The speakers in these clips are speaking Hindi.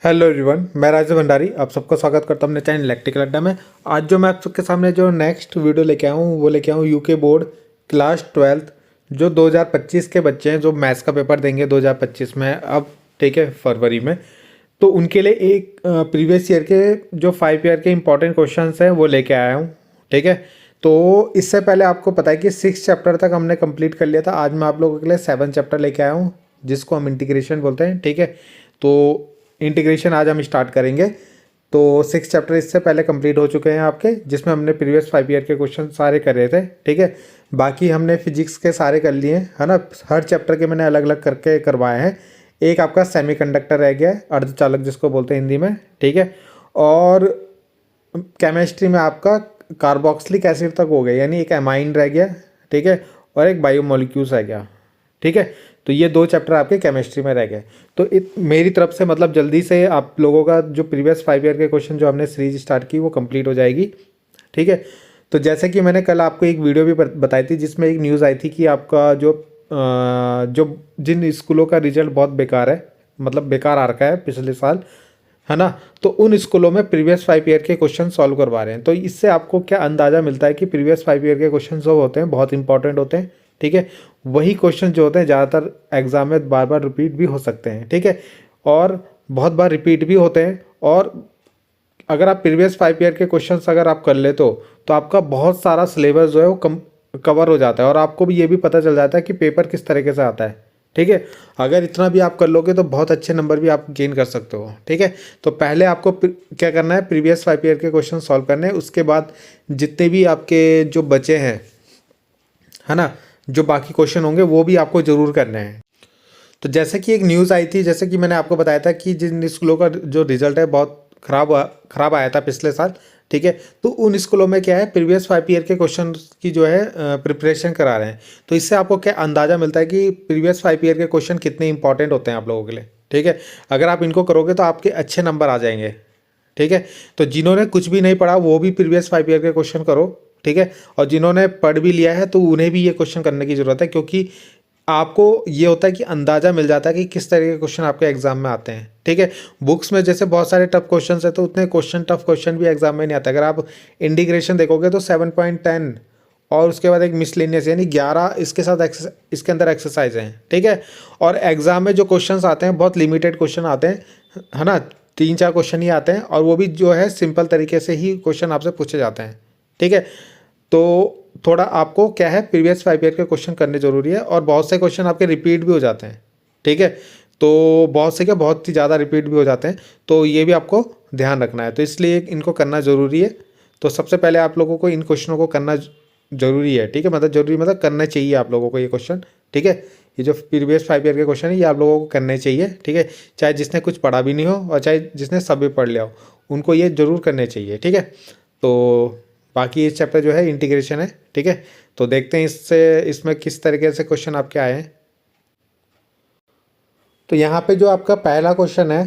हेलो एवरीवन, मैं राजेश भंडारी आप सबका स्वागत करता हूं अपने चैनल इलेक्ट्रिकल अड्डा में। आज जो मैं आप सबके सामने जो नेक्स्ट वीडियो लेके आया हूं वो लेके आया हूं यूके बोर्ड क्लास 12 जो 2025 के बच्चे हैं जो मैथ्स का पेपर देंगे 2025 में अब, ठीक है, फरवरी में। तो उनके लिए एक प्रीवियस ईयर के जो 5 ईयर के इंपॉर्टेंट क्वेश्चन हैं वो लेके आया हूँ, ठीक है। तो इससे पहले आपको पता है कि 6 चैप्टर तक हमने कंप्लीट कर लिया था। आज मैं आप लोगों के लिए 7 चैप्टर लेके आया हूँ जिसको हम इंटीग्रेशन बोलते हैं, ठीक है। तो इंटीग्रेशन आज हम स्टार्ट करेंगे। तो 6 चैप्टर इससे पहले कंप्लीट हो चुके हैं आपके, जिसमें हमने प्रीवियस 5 ईयर के क्वेश्चन सारे कर रहे थे, ठीक है। बाकी हमने फिजिक्स के सारे कर लिए हैं, है ना। हर चैप्टर के मैंने अलग अलग करके करवाए हैं। एक आपका सेमीकंडक्टर रह गया है, अर्धचालक जिसको बोलते हैं हिंदी में, ठीक है। और केमिस्ट्री में आपका कार्बोक्सिलिक एसिड तक हो गया, यानी एक एमाइन रह गया, ठीक है, और एक बायोमोलिक्यूल्स रह गया, ठीक है। तो ये 2 चैप्टर आपके केमिस्ट्री में रह गए। तो मेरी तरफ से मतलब जल्दी से आप लोगों का जो प्रीवियस 5 ईयर के क्वेश्चन जो हमने सीरीज स्टार्ट की वो कंप्लीट हो जाएगी, ठीक है। तो जैसे कि मैंने कल आपको एक वीडियो भी बताई थी जिसमें एक न्यूज़ आई थी कि आपका जो जिन स्कूलों का रिजल्ट बहुत बेकार है, मतलब बेकार आ रखा है पिछले साल, है ना, तो उन स्कूलों में प्रीवियस 5 ईयर के क्वेश्चन सॉल्व करवा रहे हैं। तो इससे आपको क्या अंदाज़ा मिलता है कि प्रीवियस 5 ईयर के क्वेश्चन जो होते हैं बहुत इंपॉर्टेंट होते हैं, ठीक है। वही क्वेश्चन जो होते हैं ज़्यादातर एग्जाम में बार बार रिपीट भी हो सकते हैं, ठीक है, और बहुत बार रिपीट भी होते हैं। और अगर आप प्रीवियस 5 ईयर के क्वेश्चंस अगर आप कर ले तो आपका बहुत सारा सिलेबस जो है वो कवर हो जाता है, और आपको भी ये भी पता चल जाता है कि पेपर किस तरीके से आता है, ठीक है। अगर इतना भी आप कर लोगे तो बहुत अच्छे नंबर भी आप गेन कर सकते हो, ठीक है। तो पहले आपको क्या करना है, प्रीवियस 5 ईयर के क्वेश्चन सॉल्व करने हैं। उसके बाद जितने भी आपके जो बचे हैं, है ना, जो बाकी क्वेश्चन होंगे वो भी आपको ज़रूर करने हैं। तो जैसे कि एक न्यूज़ आई थी, जैसे कि मैंने आपको बताया था कि जिन स्कूलों का जो रिजल्ट है बहुत खराब आया था पिछले साल, ठीक है। तो उन स्कूलों में क्या है, प्रीवियस 5 ईयर के क्वेश्चन की जो है प्रिपरेशन करा रहे हैं। तो इससे आपको क्या अंदाज़ा मिलता है कि प्रीवियस 5 ईयर के क्वेश्चन कितने इंपॉर्टेंट होते हैं आप लोगों के लिए, ठीक है। अगर आप इनको करोगे तो आपके अच्छे नंबर आ जाएंगे, ठीक है। तो जिन्होंने कुछ भी नहीं पढ़ा वो भी प्रीवियस 5 ईयर के क्वेश्चन करो, ठीक है। और जिन्होंने पढ़ भी लिया है तो उन्हें भी ये क्वेश्चन करने की ज़रूरत है, क्योंकि आपको ये होता है कि अंदाज़ा मिल जाता है कि किस तरह के क्वेश्चन आपके एग्जाम में आते हैं, ठीक है। बुक्स में जैसे बहुत सारे टफ क्वेश्चन है तो उतने टफ क्वेश्चन भी एग्जाम में नहीं आते। अगर आप इंटीग्रेशन देखोगे तो 7.10 और उसके बाद एक मिसलेनियस यानी 11 इसके साथ इसके अंदर एक्सरसाइज हैं, ठीक है। और एग्जाम में जो क्वेश्चन आते हैं बहुत लिमिटेड क्वेश्चन आते हैं, है ना, 3-4 क्वेश्चन ही आते हैं, और वो भी जो है सिंपल तरीके से ही क्वेश्चन आपसे पूछे जाते हैं, ठीक है। तो थोड़ा आपको क्या है, प्रीवियस 5 ईयर के क्वेश्चन करने जरूरी है। और बहुत से क्वेश्चन आपके रिपीट भी हो जाते हैं, ठीक है। तो बहुत से क्या, बहुत ही ज़्यादा रिपीट भी हो जाते हैं, तो ये भी आपको ध्यान रखना है। तो इसलिए इनको करना ज़रूरी है। तो सबसे पहले आप लोगों को इन क्वेश्चनों को करना ज़रूरी है, ठीक है, मतलब ज़रूरी मतलब करना चाहिए आप लोगों को ये क्वेश्चन, ठीक है। ये जो प्रीवियस 5 ईयर के क्वेश्चन है ये आप लोगों को करने चाहिए, ठीक है। चाहे जिसने कुछ पढ़ा भी नहीं हो और चाहे जिसने सब भी पढ़ लिया हो, उनको ये ज़रूर करने चाहिए, ठीक है। तो बाकी ये चैप्टर जो है इंटीग्रेशन है, ठीक है। तो देखते हैं इसमें किस तरीके से क्वेश्चन आपके आए हैं। तो यहाँ पे जो आपका पहला क्वेश्चन है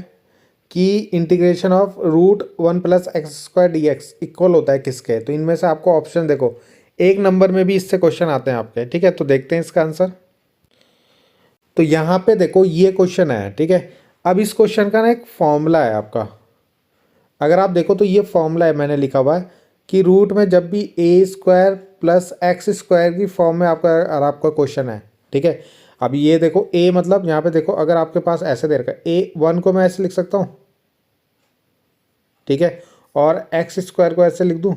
कि integration of √1 + x² dx equal होता है किसके। तो इनमें से आपको ऑप्शन देखो, एक नंबर में भी इससे क्वेश्चन आते हैं आपके, ठीक है। तो देखते हैं इसका आंसर। तो यहाँ पे देखो ये क्वेश्चन है, ठीक है। अब इस क्वेश्चन का ना एक फॉर्मूला है आपका, अगर आप देखो तो ये फॉर्मूला है, मैंने लिखा हुआ है कि रूट में जब भी a² + x² की फॉर्म में आपका क्वेश्चन है, ठीक है। अब ये देखो a मतलब यहाँ पे देखो, अगर आपके पास ऐसे दे रखा है a1 को मैं ऐसे लिख सकता हूँ, ठीक है, और x² को ऐसे लिख दूँ,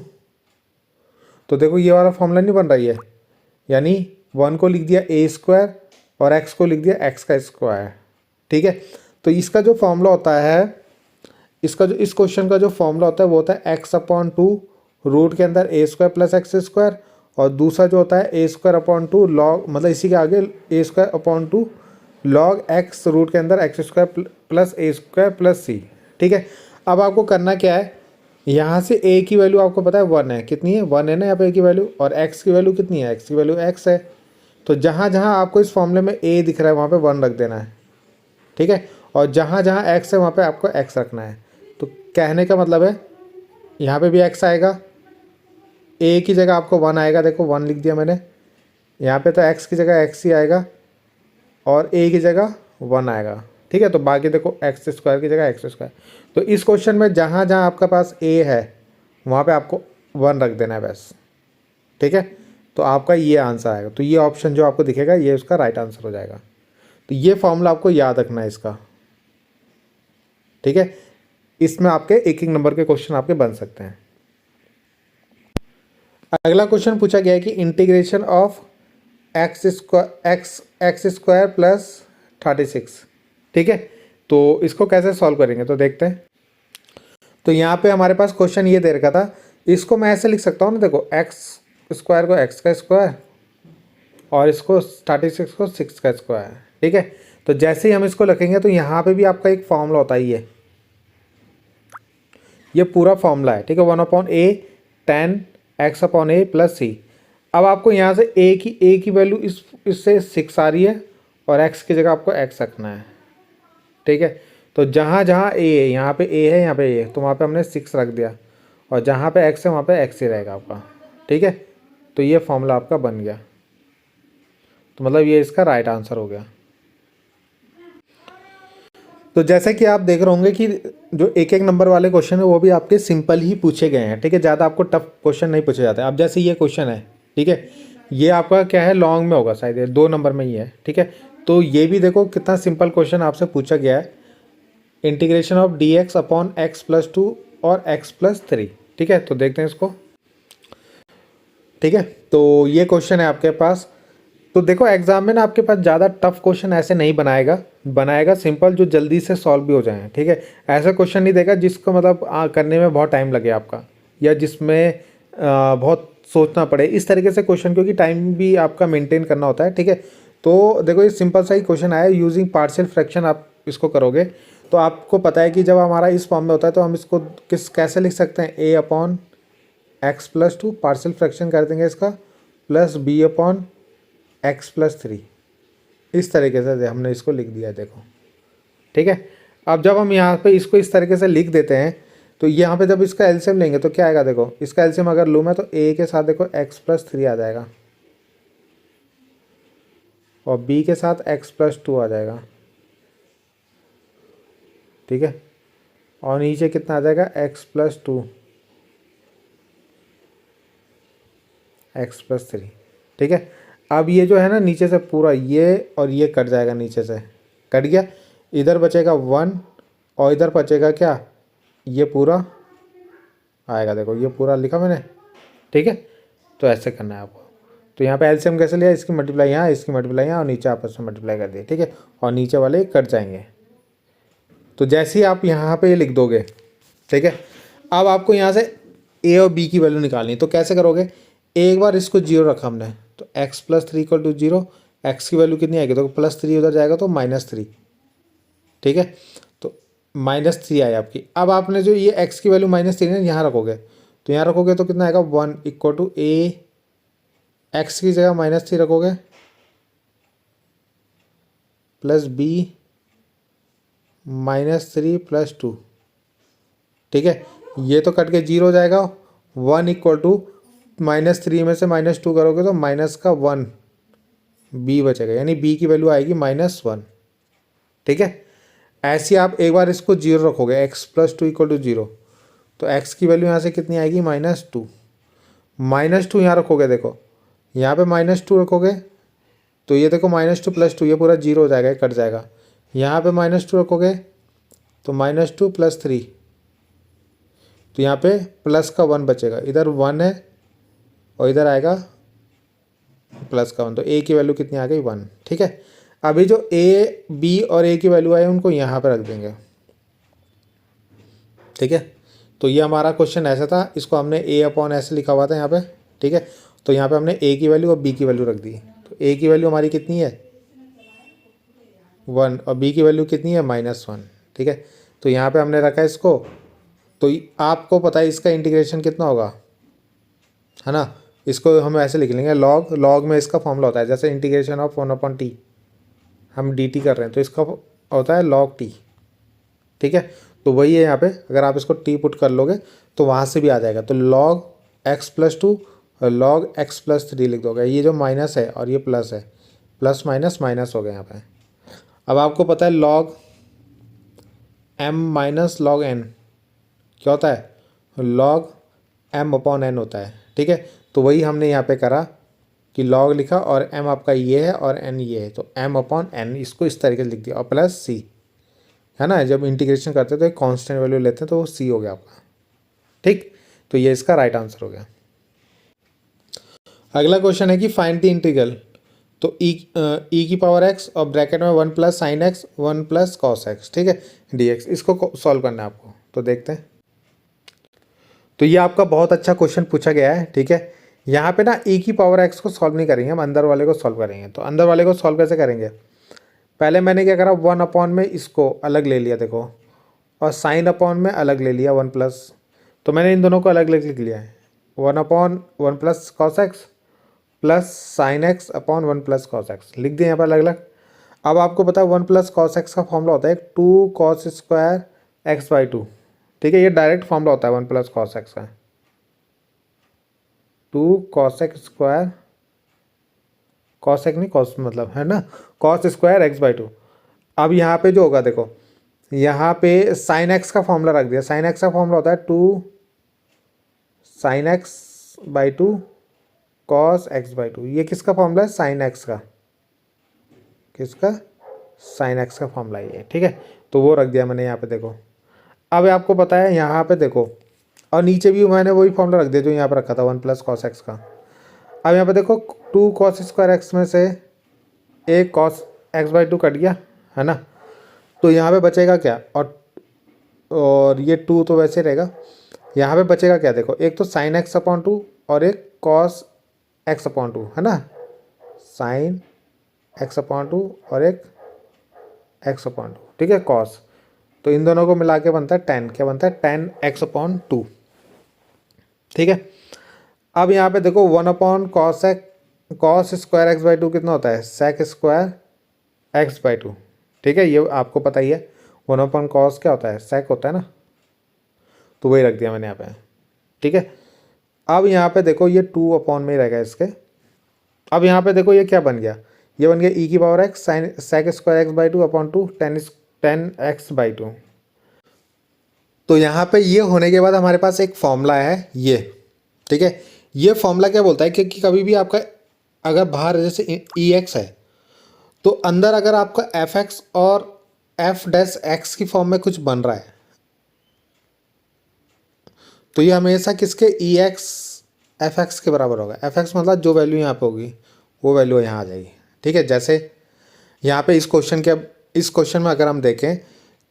तो देखो ये वाला फॉर्मूला नहीं बन रहा है, यानी 1 को लिख दिया a² और x को लिख दिया x², ठीक है। तो इसका जो फॉर्मूला होता है, इस क्वेश्चन का जो फॉर्मूला होता है वो होता है x/2 रूट के अंदर a² + x², और दूसरा जो होता है a² लॉग, मतलब इसी के आगे a² लॉग x रूट के अंदर x² + a² + c, ठीक है। अब आपको करना क्या है, यहाँ से a की वैल्यू आपको पता है 1 है, कितनी है 1 है ना यहाँ पे a की वैल्यू, और x की वैल्यू कितनी है, x की वैल्यू x है। तो जहाँ जहाँ आपको इस फॉर्मूले में a दिख रहा है वहाँ पे 1 रख देना है, ठीक है। और जहाँ जहाँ x है वहाँ पे आपको x रखना है। तो कहने का मतलब है यहाँ पे भी x आएगा, a की जगह आपको 1 आएगा, देखो 1 लिख दिया मैंने, यहाँ पे तो x की जगह x ही आएगा और a की जगह 1 आएगा, ठीक है। तो बाकी देखो एक्स स्क्वायर की जगह एक्स स्क्वायर। तो इस क्वेश्चन में जहाँ जहाँ आपका पास ए है वहाँ पे आपको 1 रख देना है बस, ठीक है। तो आपका ये आंसर आएगा। तो ये ऑप्शन जो आपको दिखेगा ये उसका राइट आंसर हो जाएगा। तो ये फॉर्मूला आपको याद रखना है इसका, ठीक है। इसमें आपके एक एक नंबर के क्वेश्चन आपके बन सकते हैं। अगला क्वेश्चन पूछा गया है कि integration of x square plus 36, ठीक है। तो इसको कैसे सॉल्व करेंगे तो देखते हैं। तो यहाँ पे हमारे पास क्वेश्चन ये दे रखा था, इसको मैं ऐसे लिख सकता हूँ ना, देखो एक्स स्क्वायर को एक्स का स्क्वायर और इसको 36 को 6 का स्क्वायर, ठीक है। तो जैसे ही हम इसको लिखेंगे तो यहाँ पे भी आपका एक फॉर्मूला होता है, ये पूरा फॉर्मूला है, ठीक है। 1/a tan x/a प्लस सी। अब आपको यहाँ से a की वैल्यू इससे 6 आ रही है और x की जगह आपको x रखना है, ठीक है। तो जहाँ जहाँ a है, यहाँ पे a है, यहाँ पे a है, तो वहाँ पे हमने 6 रख दिया और जहाँ पे x है वहाँ पे x ही रहेगा आपका, ठीक है। तो ये फॉर्मूला आपका बन गया। तो मतलब ये इसका राइट आंसर हो गया। तो जैसे कि आप देख रहे होंगे कि जो एक एक नंबर वाले क्वेश्चन है वो भी आपके सिंपल ही पूछे गए हैं, ठीक है। ज़्यादा आपको टफ क्वेश्चन नहीं पूछे जाते। अब जैसे ये क्वेश्चन है, ठीक है, ये आपका क्या है, लॉन्ग में होगा शायद, ये 2 नंबर में ही है, ठीक है। तो ये भी देखो कितना सिंपल क्वेश्चन आपसे पूछा गया है, integration of dx upon x+2 और x+3, ठीक है। तो देखते हैं इसको, ठीक है। तो ये क्वेश्चन है आपके पास। तो देखो एग्जाम में ना आपके पास ज़्यादा टफ क्वेश्चन ऐसे नहीं बनाएगा सिंपल, जो जल्दी से सॉल्व भी हो जाए, ठीक है। ऐसा क्वेश्चन नहीं देगा जिसको मतलब करने में बहुत टाइम लगे आपका, या जिसमें बहुत सोचना पड़े, इस तरीके से क्वेश्चन, क्योंकि टाइम भी आपका मेंटेन करना होता है, ठीक है। तो देखो ये सिंपल सा ही क्वेश्चन आया, यूजिंग पार्शियल फ्रैक्शन आप इसको करोगे तो आपको पता है कि जब हमारा इस फॉर्म में होता है तो हम इसको कैसे लिख सकते हैं, a/x+2 पार्शियल फ्रैक्शन कर देंगे इसका, प्लस b/x+3, इस तरीके से हमने इसको लिख दिया है, देखो, ठीक है। अब जब हम यहाँ पे इसको इस तरीके से लिख देते हैं तो यहाँ पे जब इसका एलसीएम लेंगे तो क्या आएगा, देखो इसका एलसीएम अगर लूँ मैं तो a के साथ देखो x+3 आ जाएगा और b के साथ x+2 आ जाएगा, ठीक है। और नीचे कितना आ जाएगा, x+2 x+3, ठीक है। अब ये जो है ना नीचे से पूरा ये और ये कट जाएगा, नीचे से कट गया, इधर बचेगा 1 और इधर बचेगा क्या, ये पूरा आएगा, देखो ये पूरा लिखा मैंने, ठीक है। तो ऐसे करना है आपको। तो यहाँ पे एलसीएम कैसे लिया, इसकी मल्टीप्लाई यहाँ, इसकी मल्टीप्लाई यहाँ और नीचे आपस में मल्टीप्लाई कर दिए, ठीक है। और नीचे वाले कट जाएंगे। तो जैसे ही आप यहाँ पे लिख दोगे, ठीक है, अब आपको यहाँ से a और b की वैल्यू निकालनी है। तो कैसे करोगे, एक बार इसको 0 रखा हमने तो x+3 = 0, x की वैल्यू कितनी आएगी, तो +3 उधर जाएगा तो -3, ठीक है। तो -3 आई आपकी। अब आपने जो ये x की वैल्यू -3 है यहाँ रखोगे, तो यहाँ रखोगे तो कितना आएगा, 1 = a, x की जगह -3 रखोगे प्लस b -3 + 2, ठीक है। ये तो कट के 0 हो जाएगा, 1 = -3 में से -2 करोगे तो -1 b बचेगा, यानी b की वैल्यू आएगी -1, ठीक है। ऐसे ही आप एक बार इसको 0 रखोगे, x+2 = 0, तो x की वैल्यू यहाँ से कितनी आएगी, -2, -2 यहाँ रखोगे, देखो यहाँ पे -2 रखोगे तो ये देखो -2 + 2 ये पूरा 0 हो जाएगा, कट जाएगा। यहाँ पे -2 रखोगे तो -2 + 3, तो यहाँ पे प्लस का 1 बचेगा, इधर 1 है और इधर आएगा प्लस का 1, तो a की वैल्यू कितनी आ गई, 1, ठीक है। अभी जो a, b और a की वैल्यू आई उनको यहाँ पे रख देंगे, ठीक है। तो ये हमारा क्वेश्चन ऐसा था, इसको हमने a/s लिखा हुआ था यहाँ पे, ठीक है। तो यहाँ पे हमने a की वैल्यू और b की वैल्यू रख दी। तो a की वैल्यू हमारी कितनी है, 1 और b की वैल्यू कितनी है, -1, ठीक है। तो यहाँ पे हमने रखा है इसको। तो आपको पता है इसका इंटीग्रेशन कितना होगा, है ना। इसको हम ऐसे लिख लेंगे, लॉग में इसका फॉर्मूला होता है, जैसे इंटीग्रेशन ऑफ 1/t हम dt कर रहे हैं तो इसका होता है log t, ठीक है। तो वही है यहाँ पे, अगर आप इसको t पुट कर लोगे तो वहाँ से भी आ जाएगा। तो log x+2 और log x+3 लिख दोगे, ये जो माइनस है और ये प्लस है, प्लस माइनस माइनस हो गया यहाँ पे। अब आपको पता है log m minus log n क्या होता है, लॉग m अपॉन n होता है। ठीक है, तो वही हमने यहाँ पे करा कि लॉग लिखा और m आपका ये है और n ये है, तो m अपॉन n इसको इस तरीके से लिख दिया और प्लस c, है ना। जब इंटीग्रेशन करते हैं तो एक कांस्टेंट वैल्यू लेते हैं तो वो c हो गया आपका। ठीक, तो ये इसका राइट आंसर हो गया। अगला क्वेश्चन है कि फाइंड द इंटीग्रल, तो e की पावर x और ब्रैकेट में 1 plus sine x 1 plus cos x, ठीक है, dx, इसको सॉल्व करना है आपको। तो देखते हैं, तो ये आपका बहुत अच्छा क्वेश्चन पूछा गया है। ठीक है, यहाँ पे ना e की पावर x को सॉल्व नहीं करेंगे, हम अंदर वाले को सॉल्व करेंगे। तो अंदर वाले को सॉल्व कैसे करेंगे, पहले मैंने क्या करा, 1 अपॉन में इसको अलग ले लिया देखो, और साइन अपॉन में अलग ले लिया 1 प्लस, तो मैंने इन दोनों को अलग अलग लिख लिया है। 1 upon 1 plus cos x plus sine x upon 1 plus cos x लिख दिए यहाँ पर अलग अलग। अब आपको पता है 1 प्लस कॉस एक्स का फॉर्मूला होता है 2 कॉस स्क्वायर एक्स बाई 2। ठीक है, ये डायरेक्ट फॉर्मूला होता है 1 प्लस कॉस एक्स का, 2 cos x square, cos x नहीं कॉस मतलब है ना, कॉस स्क्वायर एक्स बाई 2। अब यहाँ पे जो होगा देखो, यहाँ पे साइन एक्स का फॉर्मूला रख दिया, साइन एक्स का फॉर्मूला होता है 2 sine x by 2 cos x by 2। ये किसका फॉर्मूला है, साइन एक्स का, किसका, साइन एक्स का फॉर्मूला ये। ठीक है, तो वो रख दिया मैंने यहाँ पे देखो। अब आपको पता है यहाँ पे देखो, और नीचे भी मैंने वही फॉर्मूला रख दिया जो यहाँ पर रखा था 1 प्लस कॉस एक्स का। अब यहाँ पे देखो 2 कॉस स्क्वायर एक्स में से एक कॉस एक्स बाई 2 कट गया, है ना, तो यहाँ पे बचेगा क्या, और ये 2 तो वैसे रहेगा, यहाँ पे बचेगा क्या देखो, एक तो साइन एक्स अपॉन 2 और एक कॉस एक्स अपॉन 2, है ना, साइन एक्स अपॉन 2 और एक एक्स अपॉन 2, ठीक है, कॉस, तो इन दोनों को मिला के बनता है 10, क्या बनता है 10 एक्स अपॉन 2। ठीक है, अब यहाँ पे देखो 1 upon cos square x by 2 कितना होता है, सेक स्क्वायर एक्स बाई 2। ठीक है, ये आपको पता ही है, 1 अपॉन कॉस क्या होता है, सेक होता है ना, तो वही रख दिया मैंने यहाँ पे। ठीक है, अब यहाँ पे देखो ये 2 अपॉन में ही रहेगा इसके। अब यहाँ पे देखो ये क्या बन गया, ये बन गया e की power x sine sec square x by 2 upon 2 10 x by 2। तो यहाँ पे ये होने के बाद हमारे पास एक फॉर्मूला है ये। ठीक है, ये फॉर्मूला क्या बोलता है कि कभी भी आपका अगर बाहर जैसे ई एक्स है, तो अंदर अगर आपका एफ एक्स और एफ डैश एक्स की फॉर्म में कुछ बन रहा है, तो ये हमेशा किसके ई एक्स एफ एक्स के बराबर होगा। एफ एक्स मतलब जो वैल्यू यहाँ पे होगी वो वैल्यू यहाँ आ जाएगी। ठीक है, जैसे यहाँ पे इस क्वेश्चन में अगर हम देखें,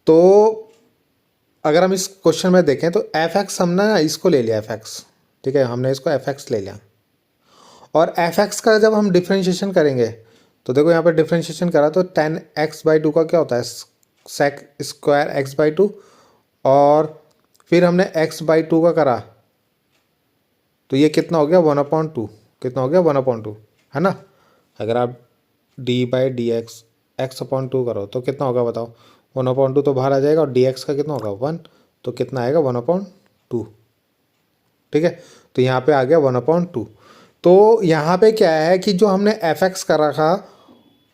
तो अगर हम इस क्वेश्चन में देखें तो एफ एक्स हमने ना इसको ले लिया एफ एक्स। ठीक है, हमने इसको एफ एक्स ले लिया, और एफ एक्स का जब हम डिफ्रेंशिएशन करेंगे तो देखो यहाँ पर डिफ्रेंशिएशन करा तो 10 एक्स बाई 2 का क्या होता है, सेक स्क्वायर एक्स बाई 2, और फिर हमने एक्स बाई 2 का करा तो ये कितना हो गया 1/2, कितना हो गया 1/2, है ना। अगर आप D by D x upon 2 करो तो कितना होगा बताओ, 1/2 तो बाहर आ जाएगा, और डी एक्स का कितना होगा 1, तो कितना आएगा 1/2। ठीक है, तो यहाँ पे आ गया 1/2। तो यहाँ पे क्या है कि जो हमने एफ एक्स कर रखा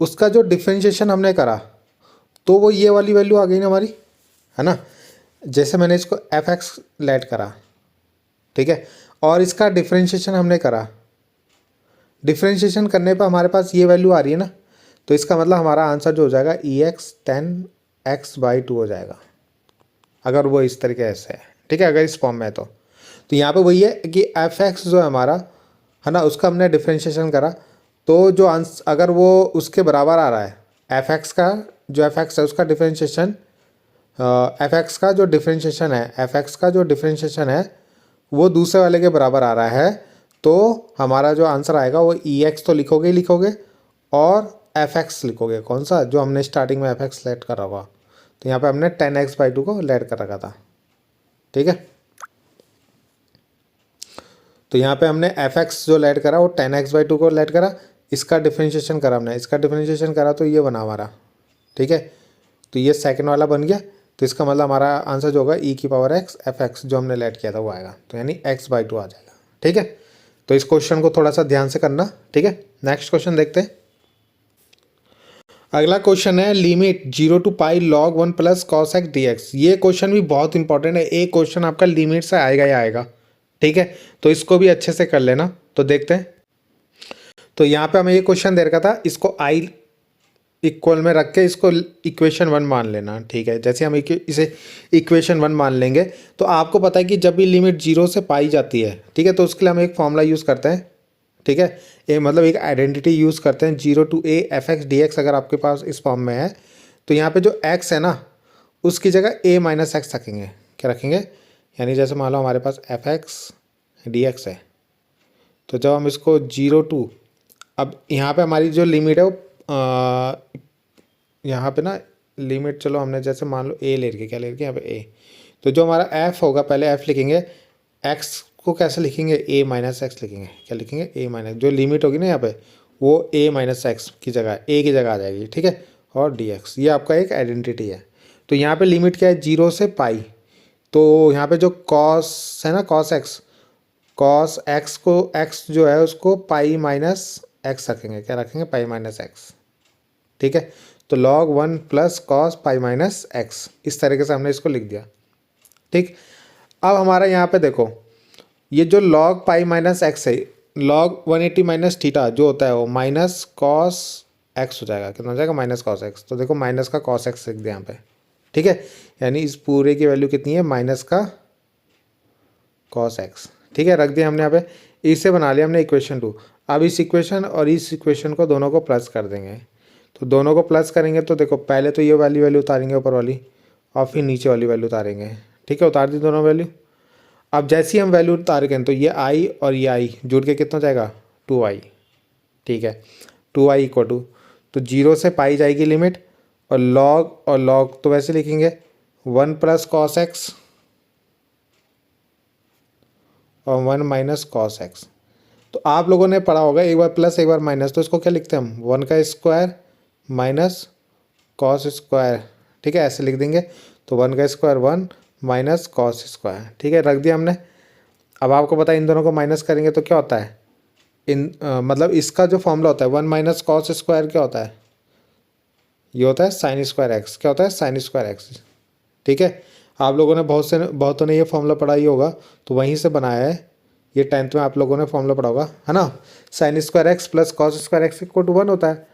उसका जो डिफ्रेंशिएशन हमने करा तो वो ये वाली वैल्यू आ गई ना हमारी, है ना। जैसे मैंने इसको एफ एक्स लेट करा, ठीक है, और इसका डिफ्रेंशिएशन हमने करा, डिफ्रेंशिएशन करने पर हमारे पास ये वैल्यू आ रही है ना, तो इसका मतलब हमारा आंसर जो हो जाएगा ई एक्स 10 एक्स बाई 2 हो जाएगा, अगर वो इस तरीके से है। ठीक है, अगर इस फॉर्म में है तो यहाँ पे वही है कि एफ एक्स जो है हमारा, है ना, उसका हमने डिफ्रेंशिएशन करा, तो जो आंसर अगर वो उसके बराबर आ रहा है, एफ एक्स का जो एफ एक्स है उसका डिफ्रेंशिएशन, एफ एक्स का जो डिफ्रेंशिएशन है, एफ एक्स का जो डिफ्रेंशिएशन है वो दूसरे वाले के बराबर आ रहा है, तो हमारा जो आंसर आएगा वो ई एक्स तो लिखोगे ही लिखोगे, और एफ एक्स लिखोगे, कौन सा, जो हमने स्टार्टिंग में एफ एक्स लेट करा होगा। तो यहाँ पे हमने 10 एक्स बाई 2 को लेट कर रखा था। ठीक है, तो यहाँ पे हमने एफ एक्स जो लेट करा वो 10 एक्स बाई 2 को लेट करा, इसका डिफ्रेंशिएशन करा हमने, इसका डिफ्रेंशिएशन करा तो ये बना हमारा। ठीक है, तो ये सेकंड वाला बन गया, तो इसका मतलब हमारा आंसर जो होगा ई की पावर एक्स एफ एक्स जो हमने लेट किया था वो आएगा, तो यानी एक्स बाई 2 आ जाएगा। ठीक है, तो इस क्वेश्चन को थोड़ा सा ध्यान से करना। ठीक है, नेक्स्ट क्वेश्चन देखते हैं। अगला क्वेश्चन है limit 0 to pi log 1 plus cos x d x. ये क्वेश्चन भी बहुत इंपॉर्टेंट है, एक क्वेश्चन आपका लिमिट से आएगा ही आएगा। ठीक है, तो इसको भी अच्छे से कर लेना। तो देखते हैं, तो यहाँ पे हमें ये क्वेश्चन दे रखा था, इसको आई इक्वल में रख के इसको इक्वेशन 1 मान लेना। ठीक है, जैसे हम इसे इक्वेशन 1 मान लेंगे तो आपको पता है कि जब भी लिमिट 0 से पाई जाती है, ठीक है, तो उसके लिए हम एक फॉर्मूला यूज़ करते हैं। ठीक है, ये मतलब एक आइडेंटिटी यूज़ करते हैं, 0 to a f x d x. अगर आपके पास इस फॉर्म में है तो यहाँ पे जो x है ना, उसकी जगह a माइनस एक्स रखेंगे। क्या रखेंगे, यानी जैसे मान लो हमारे पास एफ एक्स डी एक्स है, तो जब हम इसको 0 टू, अब यहाँ पे हमारी जो लिमिट है वो यहाँ पे ना लिमिट, चलो हमने जैसे मान लो a ले रखी, क्या ले रखी यहाँ पे a, तो जो हमारा f होगा पहले f लिखेंगे, x को कैसे लिखेंगे, a माइनस एक्स लिखेंगे। क्या लिखेंगे, a माइनस, जो लिमिट होगी ना यहाँ पे वो a माइनस एक्स की जगह a की जगह आ जाएगी। ठीक है, और dx, ये आपका एक आइडेंटिटी है। तो यहाँ पे लिमिट क्या है, 0 से पाई, तो यहाँ पे जो cos है ना, cos x को, x जो है उसको पाई माइनस एक्स रखेंगे। क्या रखेंगे, पाई माइनस एक्स। ठीक है, तो log 1 plus cos pi minus x, इस तरीके से हमने इसको लिख दिया। ठीक, अब हमारा यहाँ पे देखो, ये जो log पाई माइनस एक्स है, log 180 माइनस थीटा जो होता है वो माइनस कॉस एक्स हो जाएगा। कितना हो जाएगा, माइनस कॉस एक्स। तो देखो माइनस का कॉस एक्स लिख दिया यहाँ पे। ठीक है, यानी इस पूरे की वैल्यू कितनी है, माइनस का कॉस एक्स। ठीक है, रख दिया हमने यहाँ पे, इससे बना लिया हमने इक्वेशन 2। अब इस इक्वेशन और इस इक्वेशन को दोनों को प्लस कर देंगे। तो दोनों को प्लस करेंगे तो देखो पहले तो ये वाली वैल्यू उतारेंगे ऊपर वाली, और फिर नीचे वाली वैल्यू उतारेंगे। ठीक है, उतार दी दोनों वैल्यू। अब जैसे ही हम वैल्यू उतारेंगे तो ये आई और ये आई जुड़ के कितना हो जाएगा, 2i। ठीक है, 2i इक्वल टू, तो 0 से पाई जाएगी लिमिट, और लॉग तो वैसे लिखेंगे 1 प्लस कॉस एक्स और 1 माइनस कॉस एक्स। तो आप लोगों ने पढ़ा होगा एक बार प्लस एक बार माइनस, तो इसको क्या लिखते हैं हम, 1 का स्क्वायर माइनस कॉस स्क्वायर। ठीक है, ऐसे लिख देंगे। तो 1 का स्क्वायर 1 माइनस कॉस स्क्वायर। ठीक है, रख दिया हमने। अब आपको पता है इन दोनों को माइनस करेंगे तो क्या होता है, मतलब इसका जो फॉर्मूला होता है 1 माइनस कॉस स्क्वायर क्या होता है, ये होता है साइन स्क्वायर एक्स। क्या होता है, साइन स्क्वायर एक्स। ठीक है, आप लोगों ने बहुतों ने ये फॉर्मूला पढ़ा ही होगा, तो वहीं से बनाया है। ये 10th में आप लोगों ने फॉर्मूला पढ़ा होगा, है ना। Sine square x plus cos square x equal to 1 होता है।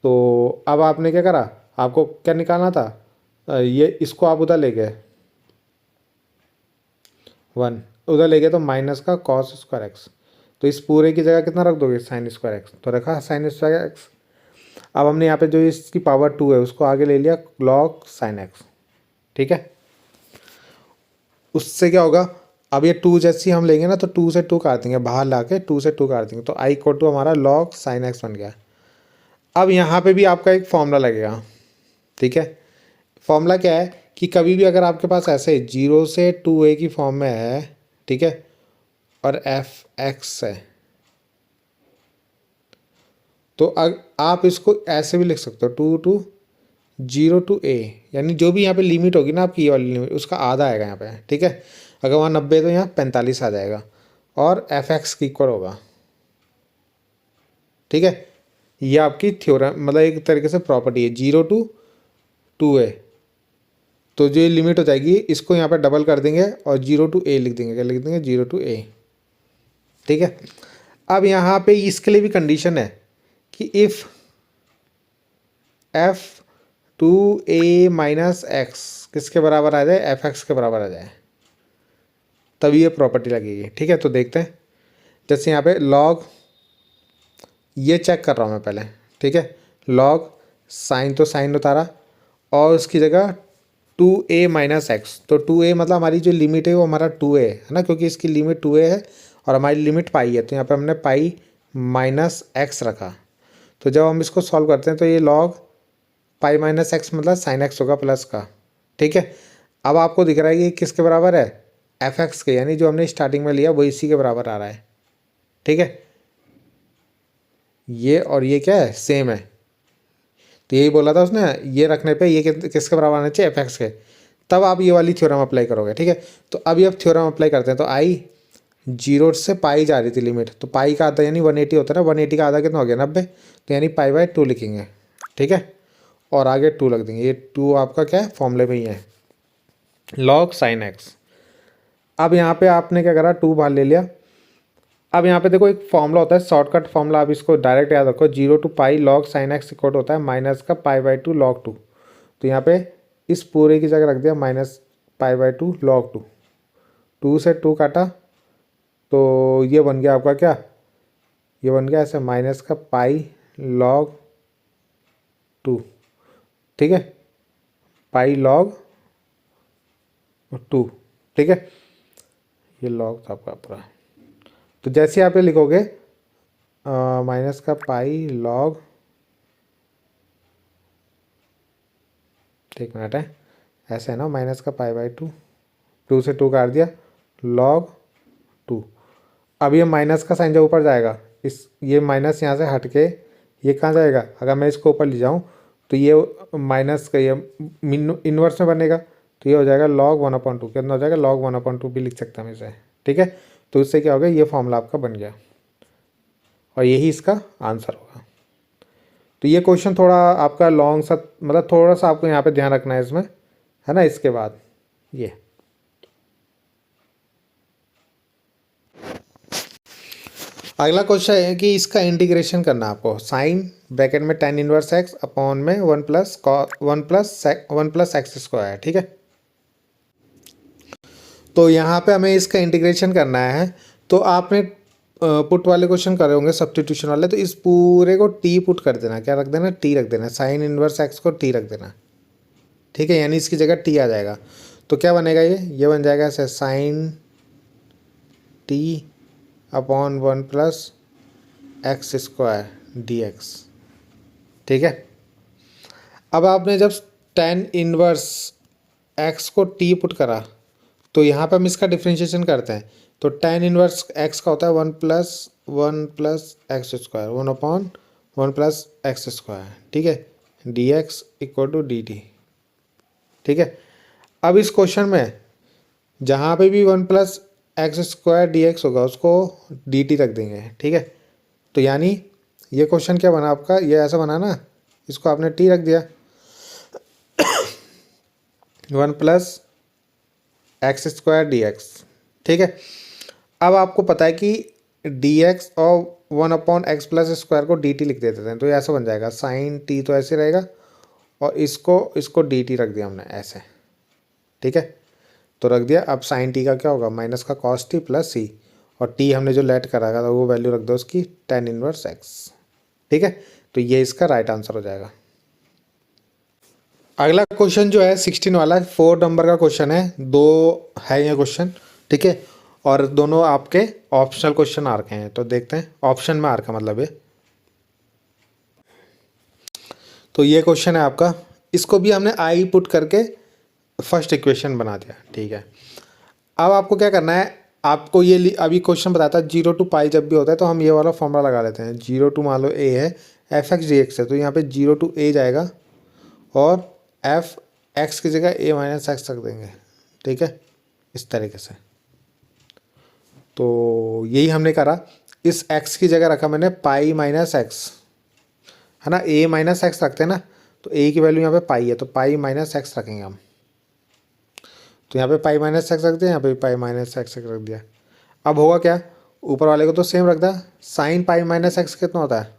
तो अब आपने क्या करा, आपको क्या निकालना था, ये इसको आप उधर ले गए 1, उधर ले गए तो माइनस का कॉस स्क्वायर एक्स। तो इस पूरे की जगह कितना रख दोगे, साइन स्क्वायर एक्स। तो रखा साइन स्क्वायर एक्स। अब हमने यहाँ पे जो इसकी पावर 2 है उसको आगे ले लिया लॉग साइन एक्स। ठीक है, उससे क्या होगा, अब ये 2 जैसी हम लेंगे ना तो 2 से 2 काट देंगे, बाहर ला के 2 से 2 काट देंगे, तो आई इक्वल टू हमारा लॉग साइन एक्स बन गया। अब यहाँ पे भी आपका एक फॉर्मूला लगेगा। ठीक है, फॉर्मूला क्या है कि कभी भी अगर आपके पास ऐसे 0 से 2a की फॉर्म में है, ठीक है, और एफ एक्स है, तो आप इसको ऐसे भी लिख सकते हो 2 टू 0 टू a, यानी जो भी यहाँ पे लिमिट होगी ना आपकी, ये वाली लिमिट, उसका आधा आएगा यहाँ पे। ठीक है, अगर वहाँ 90 तो यहाँ 45 आ जाएगा, और एफ एक्स की इक्वल होगा। ठीक है, ये आपकी थ्योरम, मतलब एक तरीके से प्रॉपर्टी है, 0 टू 2a। तो जो ये लिमिट हो जाएगी इसको यहाँ पे डबल कर देंगे और 0 टू a लिख देंगे। क्या लिख देंगे, 0 टू a। ठीक है, अब यहाँ पे इसके लिए भी कंडीशन है कि if f 2a minus x किसके बराबर आ जाए, एफ एक्स के बराबर आ जाए, तभी ये प्रॉपर्टी लगेगी। ठीक है, तो देखते हैं, जैसे यहाँ पे लॉग, ये चेक कर रहा हूँ मैं पहले। ठीक है, लॉग साइन, तो साइन उतारा और उसकी जगह 2a माइनस एक्स। तो 2a मतलब हमारी जो लिमिट है वो हमारा 2a है ना, क्योंकि इसकी लिमिट 2a है और हमारी लिमिट पाई है, तो यहाँ पे हमने पाई माइनस एक्स रखा। तो जब हम इसको सॉल्व करते हैं तो ये लॉग पाई माइनस एक्स मतलब साइन एक्स होगा प्लस का। ठीक है, अब आपको दिख रहा है कि किसके बराबर है, एफ एक्स के, यानी जो हमने स्टार्टिंग में लिया वो इसी के बराबर आ रहा है। ठीक है, ये और ये क्या है, सेम है। तो यही बोला था उसने, ये रखने पे ये किसके बराबर आना चाहिए, एफ एक्स के, तब आप ये वाली थ्योरम अप्लाई करोगे। ठीक है, तो अभी अब थ्योरम अप्लाई करते हैं। तो आई 0 से पाई जा रही थी लिमिट, तो पाई का आधा यानी 180 होता है ना, 180 का आधा कितना हो गया, 90, तो यानी पाई बाय 2 लिखेंगे। ठीक है, और आगे 2 लग देंगे। ये 2 आपका क्या है, फॉर्मूले में ही है, log sin x। अब यहाँ पे आपने क्या करा, 2 बाहर ले लिया। अब यहाँ पे देखो एक फॉर्मूला होता है, शॉर्टकट फॉर्मूला, आप इसको डायरेक्ट याद रखो, 0 to pi log sin x equal होता है माइनस का π/2 log 2। तो यहाँ पे इस पूरे की जगह रख दिया माइनस π/2 log 2। 2 से 2 काटा तो ये बन गया आपका क्या, ये बन गया ऐसे माइनस का पाई log 2, ठीक है, पाई log 2, ठीक है, ये log था आपका पूरा। तो जैसे आप ये लिखोगे माइनस का पाई log, एक मिनट है, ऐसे है ना, माइनस का π/2, 2 से 2 काट दिया log 2। अब ये माइनस का साइन जब ऊपर जाएगा, इस ये माइनस यहाँ से हट के ये कहाँ जाएगा, अगर मैं इसको ऊपर ले जाऊँ तो ये माइनस का ये इन्वर्स में बनेगा, तो ये हो जाएगा log 1/2। कितना हो जाएगा, log 1/2 भी लिख सकते हैं हम इसे, ठीक है। तो इससे क्या हो गया, ये फॉर्मूला आपका बन गया और यही इसका आंसर होगा। तो ये क्वेश्चन थोड़ा आपका लॉन्ग सा, मतलब थोड़ा सा आपको यहाँ पे ध्यान रखना है इसमें, है ना। इसके बाद ये अगला क्वेश्चन है कि इसका इंटीग्रेशन करना आपको, साइन ब्रैकेट में tan इनवर्स x अपॉन में 1 प्लस एक्स स्क्वायर, ठीक है। तो यहाँ पे हमें इसका इंटीग्रेशन करना है। तो आपने पुट वाले क्वेश्चन करे होंगे, सब्स्टिट्यूशन वाले, तो इस पूरे को t पुट कर देना, क्या रख देना, t रख देना, साइन इनवर्स x को t रख देना, ठीक है, यानी इसकी जगह t आ जाएगा। तो क्या बनेगा, ये बन जाएगा ऐसे sine t upon 1 plus x square d x, ठीक है। अब आपने जब tan इनवर्स x को t पुट करा तो यहाँ पे हम इसका डिफ्रेंशिएशन करते हैं। तो tan इनवर्स x का होता है 1 plus x square, 1/1 plus x square, ठीक है, d x equal to d t, ठीक है। अब इस क्वेश्चन में जहाँ पे भी 1 plus x square d x होगा उसको डी टी रख देंगे, ठीक है। तो यानी ये क्वेश्चन क्या बना आपका, ये ऐसा बना ना, इसको आपने टी रख दिया, 1 plus x square d x, ठीक है। अब आपको पता है कि डी एक्स और 1/x प्लस स्क्वायर को डी टी लिख देते हैं, तो ये ऐसा बन जाएगा, साइन टी तो ऐसे रहेगा और इसको डी टी रख दिया हमने ऐसे, ठीक है। तो रख दिया। अब साइन टी का क्या होगा, माइनस का कॉस टी प्लस सी, और टी हमने जो लेट करा था वो वैल्यू रख दो उसकी tan इनवर्स एक्स, ठीक है। तो ये इसका राइट आंसर हो जाएगा। अगला क्वेश्चन जो है 16 वाला, 4 नंबर का क्वेश्चन है, 2 है ये क्वेश्चन, ठीक है, और दोनों आपके ऑप्शनल क्वेश्चन आ रखे हैं। तो देखते हैं, ऑप्शन में आ रखा मतलब ये। तो ये क्वेश्चन है आपका, इसको भी हमने आई पुट करके फर्स्ट इक्वेशन बना दिया, ठीक है। अब आपको क्या करना है, आपको ये अभी क्वेश्चन बताता है 0 टू पाई जब भी होता है तो हम ये वाला फॉर्मूला लगा लेते हैं। 0 टू मान लो a है, एफ एक्स डी एक्स है, तो यहाँ पे 0 टू a जाएगा और एफ एक्स की जगह a माइनस एक्स रख देंगे, ठीक है, इस तरीके से। तो यही हमने करा, इस x की जगह रखा मैंने पाई माइनस एक्स, है ना, a माइनस एक्स रखते हैं ना, तो a की वैल्यू यहाँ पे पाई है, तो पाई माइनस एक्स रखेंगे हम। तो यहाँ पे पाई माइनस एक्स रख दिया, यहाँ पे पाई माइनस एक्स रख दिया। अब होगा क्या, ऊपर वाले को तो सेम रख दिया, साइन पाई माइनस एक्स कितना होता है,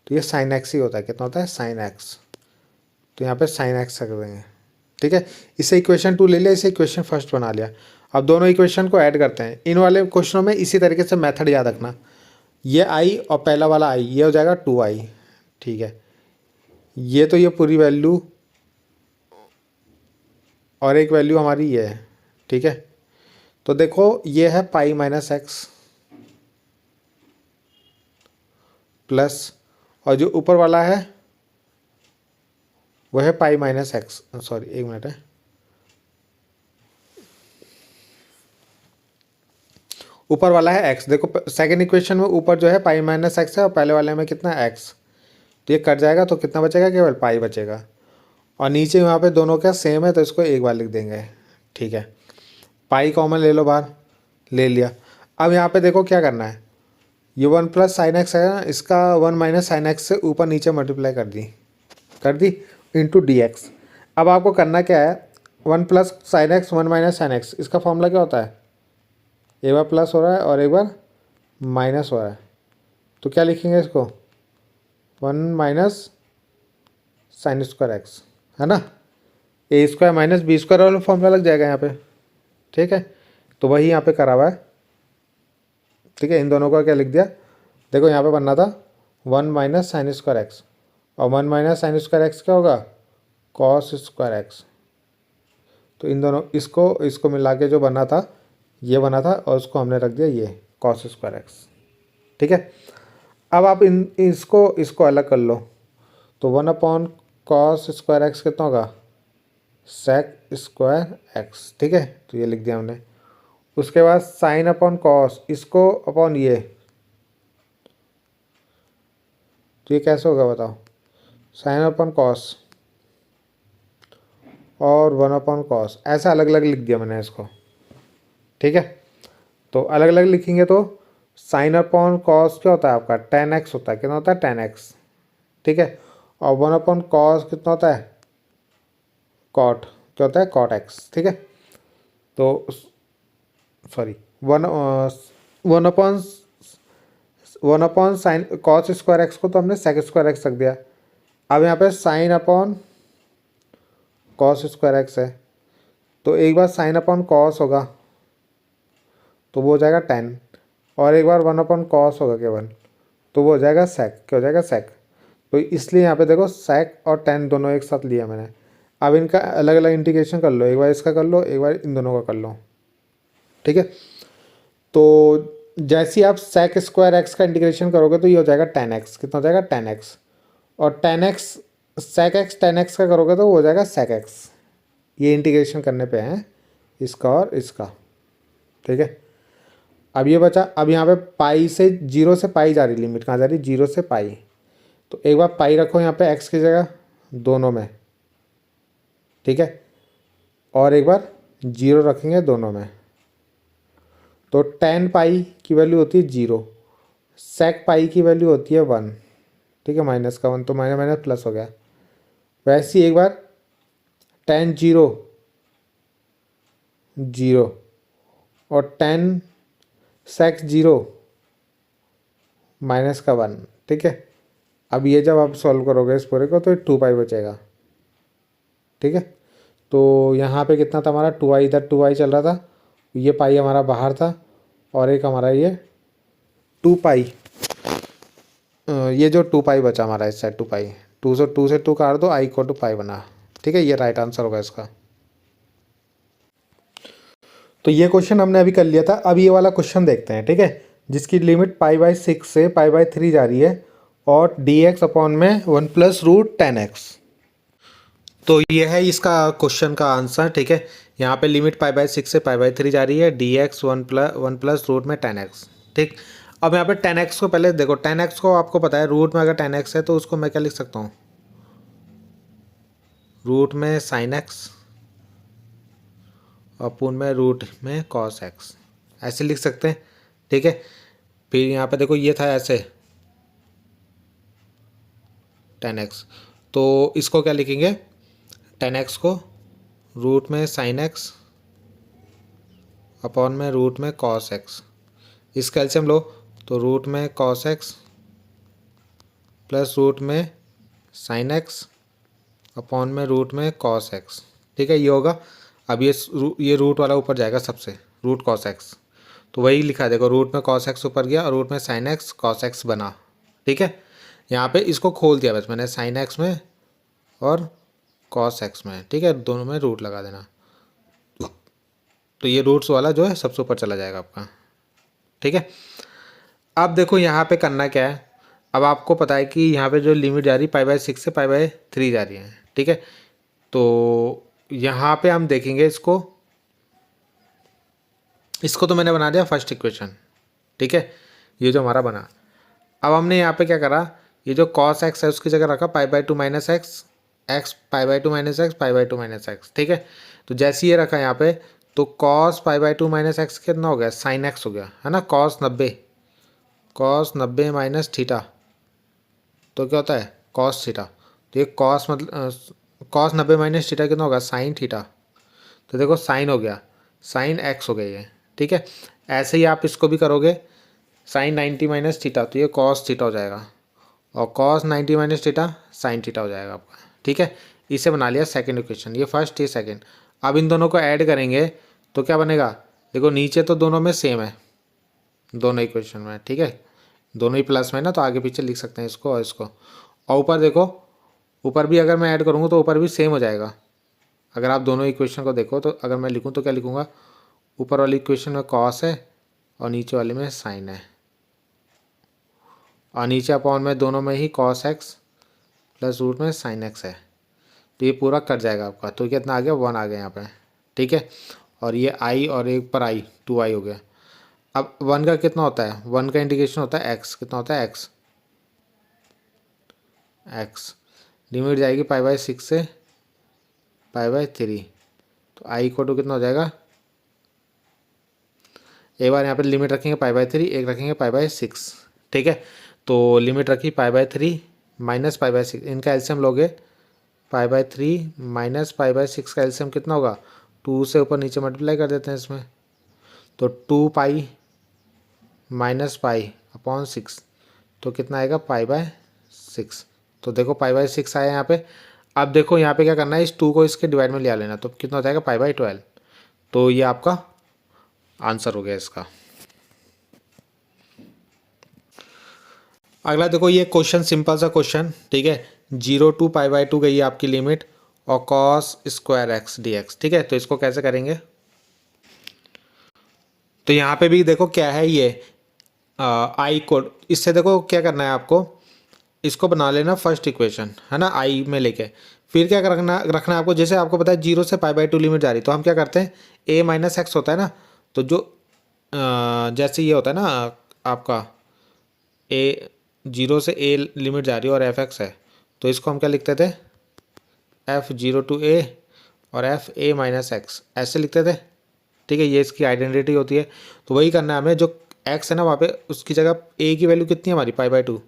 तो ये साइन एक्स ही होता है, कितना होता है, साइन एक्स। तो यहाँ पे साइन एक्स रख देंगे, ठीक है। इसे इक्वेशन 2 ले लिया, इसे इक्वेशन फर्स्ट बना लिया। अब दोनों इक्वेशन को ऐड करते हैं। इन वाले क्वेश्चनों में इसी तरीके से मेथड याद रखना, ये आई और पहला वाला आई, ये हो जाएगा 2i, ठीक है। ये तो ये पूरी वैल्यू और एक वैल्यू हमारी ये है, ठीक है। तो देखो ये है पाई माइनस एक्स प्लस, और जो ऊपर वाला है वह है पाई माइनस एक्स, सॉरी एक मिनट है, ऊपर वाला है एक्स। देखो सेकंड इक्वेशन में ऊपर जो है पाई माइनस एक्स है और पहले वाले में कितना एक्स, तो ये कट जाएगा तो कितना बचेगा, केवल पाई बचेगा। और नीचे वहाँ पे दोनों क्या सेम है तो इसको एक बार लिख देंगे, ठीक है। पाई कॉमन ले लो बाहर, ले लिया। अब यहाँ पे देखो क्या करना है, ये 1 प्लस साइन एक्स है ना, इसका 1 माइनस साइन एक्स से ऊपर नीचे मल्टीप्लाई कर दी, कर दी, इंटू डी एक्स। अब आपको करना क्या है, 1 plus sine x 1 minus sine x, इसका फॉर्मूला क्या होता है, एक बार प्लस हो रहा है और एक बार माइनस हो रहा है, तो क्या लिखेंगे इसको, 1 माइनस साइन स्क्वायर एक्स, है ना, ए स्क्वायर माइनस बी स्क्वायर वाला फॉर्मूला लग जाएगा यहाँ पे। ठीक है, तो वही यहाँ पे करा हुआ है। ठीक है, इन दोनों का क्या लिख दिया, देखो यहाँ पे बनना था 1 माइनस साइन स्क्वायर एक्स, और 1 माइनस साइन स्क्वायर एक्स क्या होगा, कॉस स्क्वायर एक्स। तो इन दोनों इसको मिला के जो बना था ये बना था, और उसको हमने रख दिया ये कॉस स्क्वायर एक्स। ठीक है, अब आप इसको अलग कर लो, तो 1 अपॉन कॉस स्क्वायर एक्स कितना होगा, सेक स्क्वायर एक्स। ठीक है, तो ये लिख दिया हमने। उसके बाद साइन अपॉन कॉस, इसको अपॉन ये, तो ये कैसे होगा बताओ, साइन अपॉन कॉस और 1 अपॉन कॉस, ऐसा अलग अलग लिख दिया मैंने इसको। ठीक है, तो अलग अलग लिखेंगे तो साइन अपॉन कॉस क्या होता है आपका, टेन एक्स होता है, कितना होता है, टेन एक्स। ठीक है, और 1 अपॉन कॉस कितना होता है, कॉट, क्या होता है, कॉट एक्स। ठीक है, तो sorry one upon sine cos square x को तो हमने सेक स्क्वायर एक्स रख दिया। अब यहाँ पे sine upon cos square x है, तो एक बार साइन अपॉन कॉस होगा तो वो हो जाएगा टेन, और एक बार 1 अपॉन कॉस होगा केवल, तो वो हो जाएगा सेक, क्या हो जाएगा, सेक। तो इसलिए यहाँ पे देखो सेक और टेन दोनों एक साथ लिया मैंने। अब इनका अलग अलग इंटीग्रेशन कर लो, एक बार इसका कर लो, एक बार इन दोनों का कर लो। ठीक है, तो जैसे ही आप सेक स्क्वायर एक्स का इंटीग्रेशन करोगे तो ये हो जाएगा टेन एक्स, कितना हो जाएगा, टेन एक्स, और tan x sec x tan x का करोगे तो वो हो जाएगा सेक एक्स। ये इंटीग्रेशन करने पे है इसका और इसका। ठीक है, अब ये बचा, अब यहाँ पे पाई से जीरो से पाई जा रही, लिमिट कहाँ जा रही, जीरो से पाई, तो एक बार पाई रखो यहाँ पे एक्स की जगह दोनों में। ठीक है, और एक बार जीरो रखेंगे दोनों में, तो टेन पाई की वैल्यू होती है जीरो, सेक पाई की वैल्यू होती है वन। ठीक है, माइनस का वन, तो माइनस माइनस प्लस हो गया। वैसे ही एक बार टेन जीरो जीरो, और टेन सेक जीरो माइनस का वन। ठीक है, अब ये जब आप सॉल्व करोगे इस पूरे को तो टू पाई बचेगा। ठीक है, तो यहाँ पे कितना था हमारा, टू आई, इधर टू आई चल रहा था, ये पाई हमारा बाहर था, और एक हमारा ये टू पाई, ये जो टू पाई बचा हमारा इस साइड, टू पाई, टू से टू काट दो, आई को टू पाई बना। ठीक है, ये राइट आंसर होगा इसका। तो ये क्वेश्चन हमने अभी कर लिया था। अब ये वाला क्वेश्चन देखते हैं। ठीक है, जिसकी लिमिट पाई बाई 6 से पाई बाई 3 जा रही है, और डी एक्स अपॉन में 1 प्लस रूट 10x। तो ये है इसका क्वेश्चन का आंसर। ठीक है, यहाँ पे लिमिट पाई बाई 6 से पाई बाई 3 जा रही है, d x one plus root में 10x। ठीक, अब यहाँ पे 10x को पहले देखो, 10x को आपको पता है रूट में अगर 10x है तो उसको मैं क्या लिख सकता हूँ, रूट में साइन एक्स और पूर्ण में रूट में कॉस एक्स, ऐसे लिख सकते हैं। ठीक है, फिर यहाँ पे देखो ये था ऐसे 10x, तो इसको क्या लिखेंगे, 10x को रूट में साइन एक्स अपॉन में रूट में कॉस एक्स, इसका एलसीएम लो तो रूट में कॉस एक्स प्लस रूट में साइन एक्स अपॉन में रूट में कॉस एक्स। ठीक है, ये होगा। अब ये रूट वाला ऊपर जाएगा सबसे, रूट कॉस एक्स, तो वही लिखा देखो, रूट में कॉस एक्स ऊपर गया और रूट में साइन एक्स कॉस एक्स बना। ठीक है, यहाँ पे इसको खोल दिया बस मैंने, साइन एक्स में और कॉस एक्स में। ठीक है, दोनों में रूट लगा देना, तो ये रूट्स वाला जो है सबसे ऊपर चला जाएगा आपका। ठीक है, अब देखो यहाँ पे करना क्या है। अब आपको पता है कि यहाँ पे जो लिमिट जा रही है पाई बाई 6 से पाई बाई 3 जा रही है। ठीक है, तो यहाँ पे हम देखेंगे इसको तो मैंने बना दिया फर्स्ट इक्वेशन। ठीक है, ये जो हमारा बना, अब हमने यहाँ पे क्या करा, ये जो कॉस एक्स है उसकी जगह रखा pi by 2 minus x, x pi by 2 minus x, pi by 2 minus x. ठीक है, तो जैसे ये रखा यहाँ पे, तो cos pi by 2 minus x कितना हो गया, साइन एक्स हो गया, है ना, कॉस 90 माइनस थीटा, तो क्या होता है, कॉस थीटा। तो ये कॉस मतलब कॉस 90 माइनस थीटा कितना होगा, साइन थीटा। तो देखो साइन हो गया, साइन एक्स हो गया ये, ठीक है। ऐसे ही आप इसको भी करोगे, साइन 90 माइनस थीटा, तो ये कॉस थीटा हो जाएगा, और cos 90 minus theta sine theta हो जाएगा आपका, ठीक है। इसे बना लिया सेकंड इक्वेशन, ये फर्स्ट ये सेकंड। अब इन दोनों को ऐड करेंगे तो क्या बनेगा, देखो नीचे तो दोनों में सेम है, दोनों इक्वेशन में, ठीक है, दोनों ही प्लस में ना, तो आगे पीछे लिख सकते हैं इसको और इसको। और ऊपर देखो, ऊपर भी अगर मैं ऐड करूँगा तो ऊपर भी सेम हो जाएगा। अगर आप दोनों इक्वेशन को देखो तो अगर मैं लिखूँ तो क्या लिखूँगा, ऊपर वाली इक्वेशन में कॉस है और नीचे वाले में साइन है, और नीचे अपॉन में दोनों में ही कॉस एक्स प्लस रूट में साइन एक्स है। तो ये पूरा कट जाएगा आपका, तो कितना आ गया, 1 आ गया यहाँ पे, ठीक है। और ये आई और एक पर आई, 2i हो गया। अब 1 का कितना होता है, 1 का इंटीग्रेशन होता है x, कितना होता है एक्स, लिमिट जाएगी π/6 से π/3, तो i इक्वल टू कितना हो जाएगा, एक बार यहाँ पे लिमिट रखेंगे π/3, एक रखेंगे π/6, ठीक है। तो लिमिट रखी π/3 माइनस π/6, इनका एलसीएम लोगे, π/3 माइनस π/6 का एलसीएम कितना होगा, 2 से ऊपर नीचे मल्टीप्लाई कर देते हैं इसमें, तो 2π माइनस पाई अपॉन 6, तो कितना आएगा π/6। तो देखो π/6 आया यहाँ पे। अब देखो यहाँ पे क्या करना है, इस 2 को इसके डिवाइड में ले लेना, तो कितना हो जाएगा π/12। तो ये आपका आंसर हो गया इसका। अगला देखो, ये क्वेश्चन सिंपल सा क्वेश्चन, ठीक है, 0 to π/2 गई है आपकी लिमिट, और कॉस स्क्वायर एक्स dx, ठीक है। तो इसको कैसे करेंगे, तो यहाँ पे भी देखो क्या है, ये आई को, इससे देखो क्या करना है आपको, इसको बना लेना फर्स्ट इक्वेशन, है ना, आई में लेके, फिर क्या रखना है आपको, जैसे आपको पता है 0 से π/2 लिमिट जा रही, तो हम क्या करते हैं, a माइनस एक्स होता है ना, तो जो जैसे ये होता है ना आपका, a 0 से a लिमिट जा रही है और एफ एक्स है, तो इसको हम क्या लिखते थे, f0 to a और f a माइनस एक्स, ऐसे लिखते थे, ठीक है। ये इसकी आइडेंटिटी होती है। तो वही करना है हमें, जो x है ना वहाँ पे उसकी जगह a की वैल्यू कितनी है हमारी, π/2,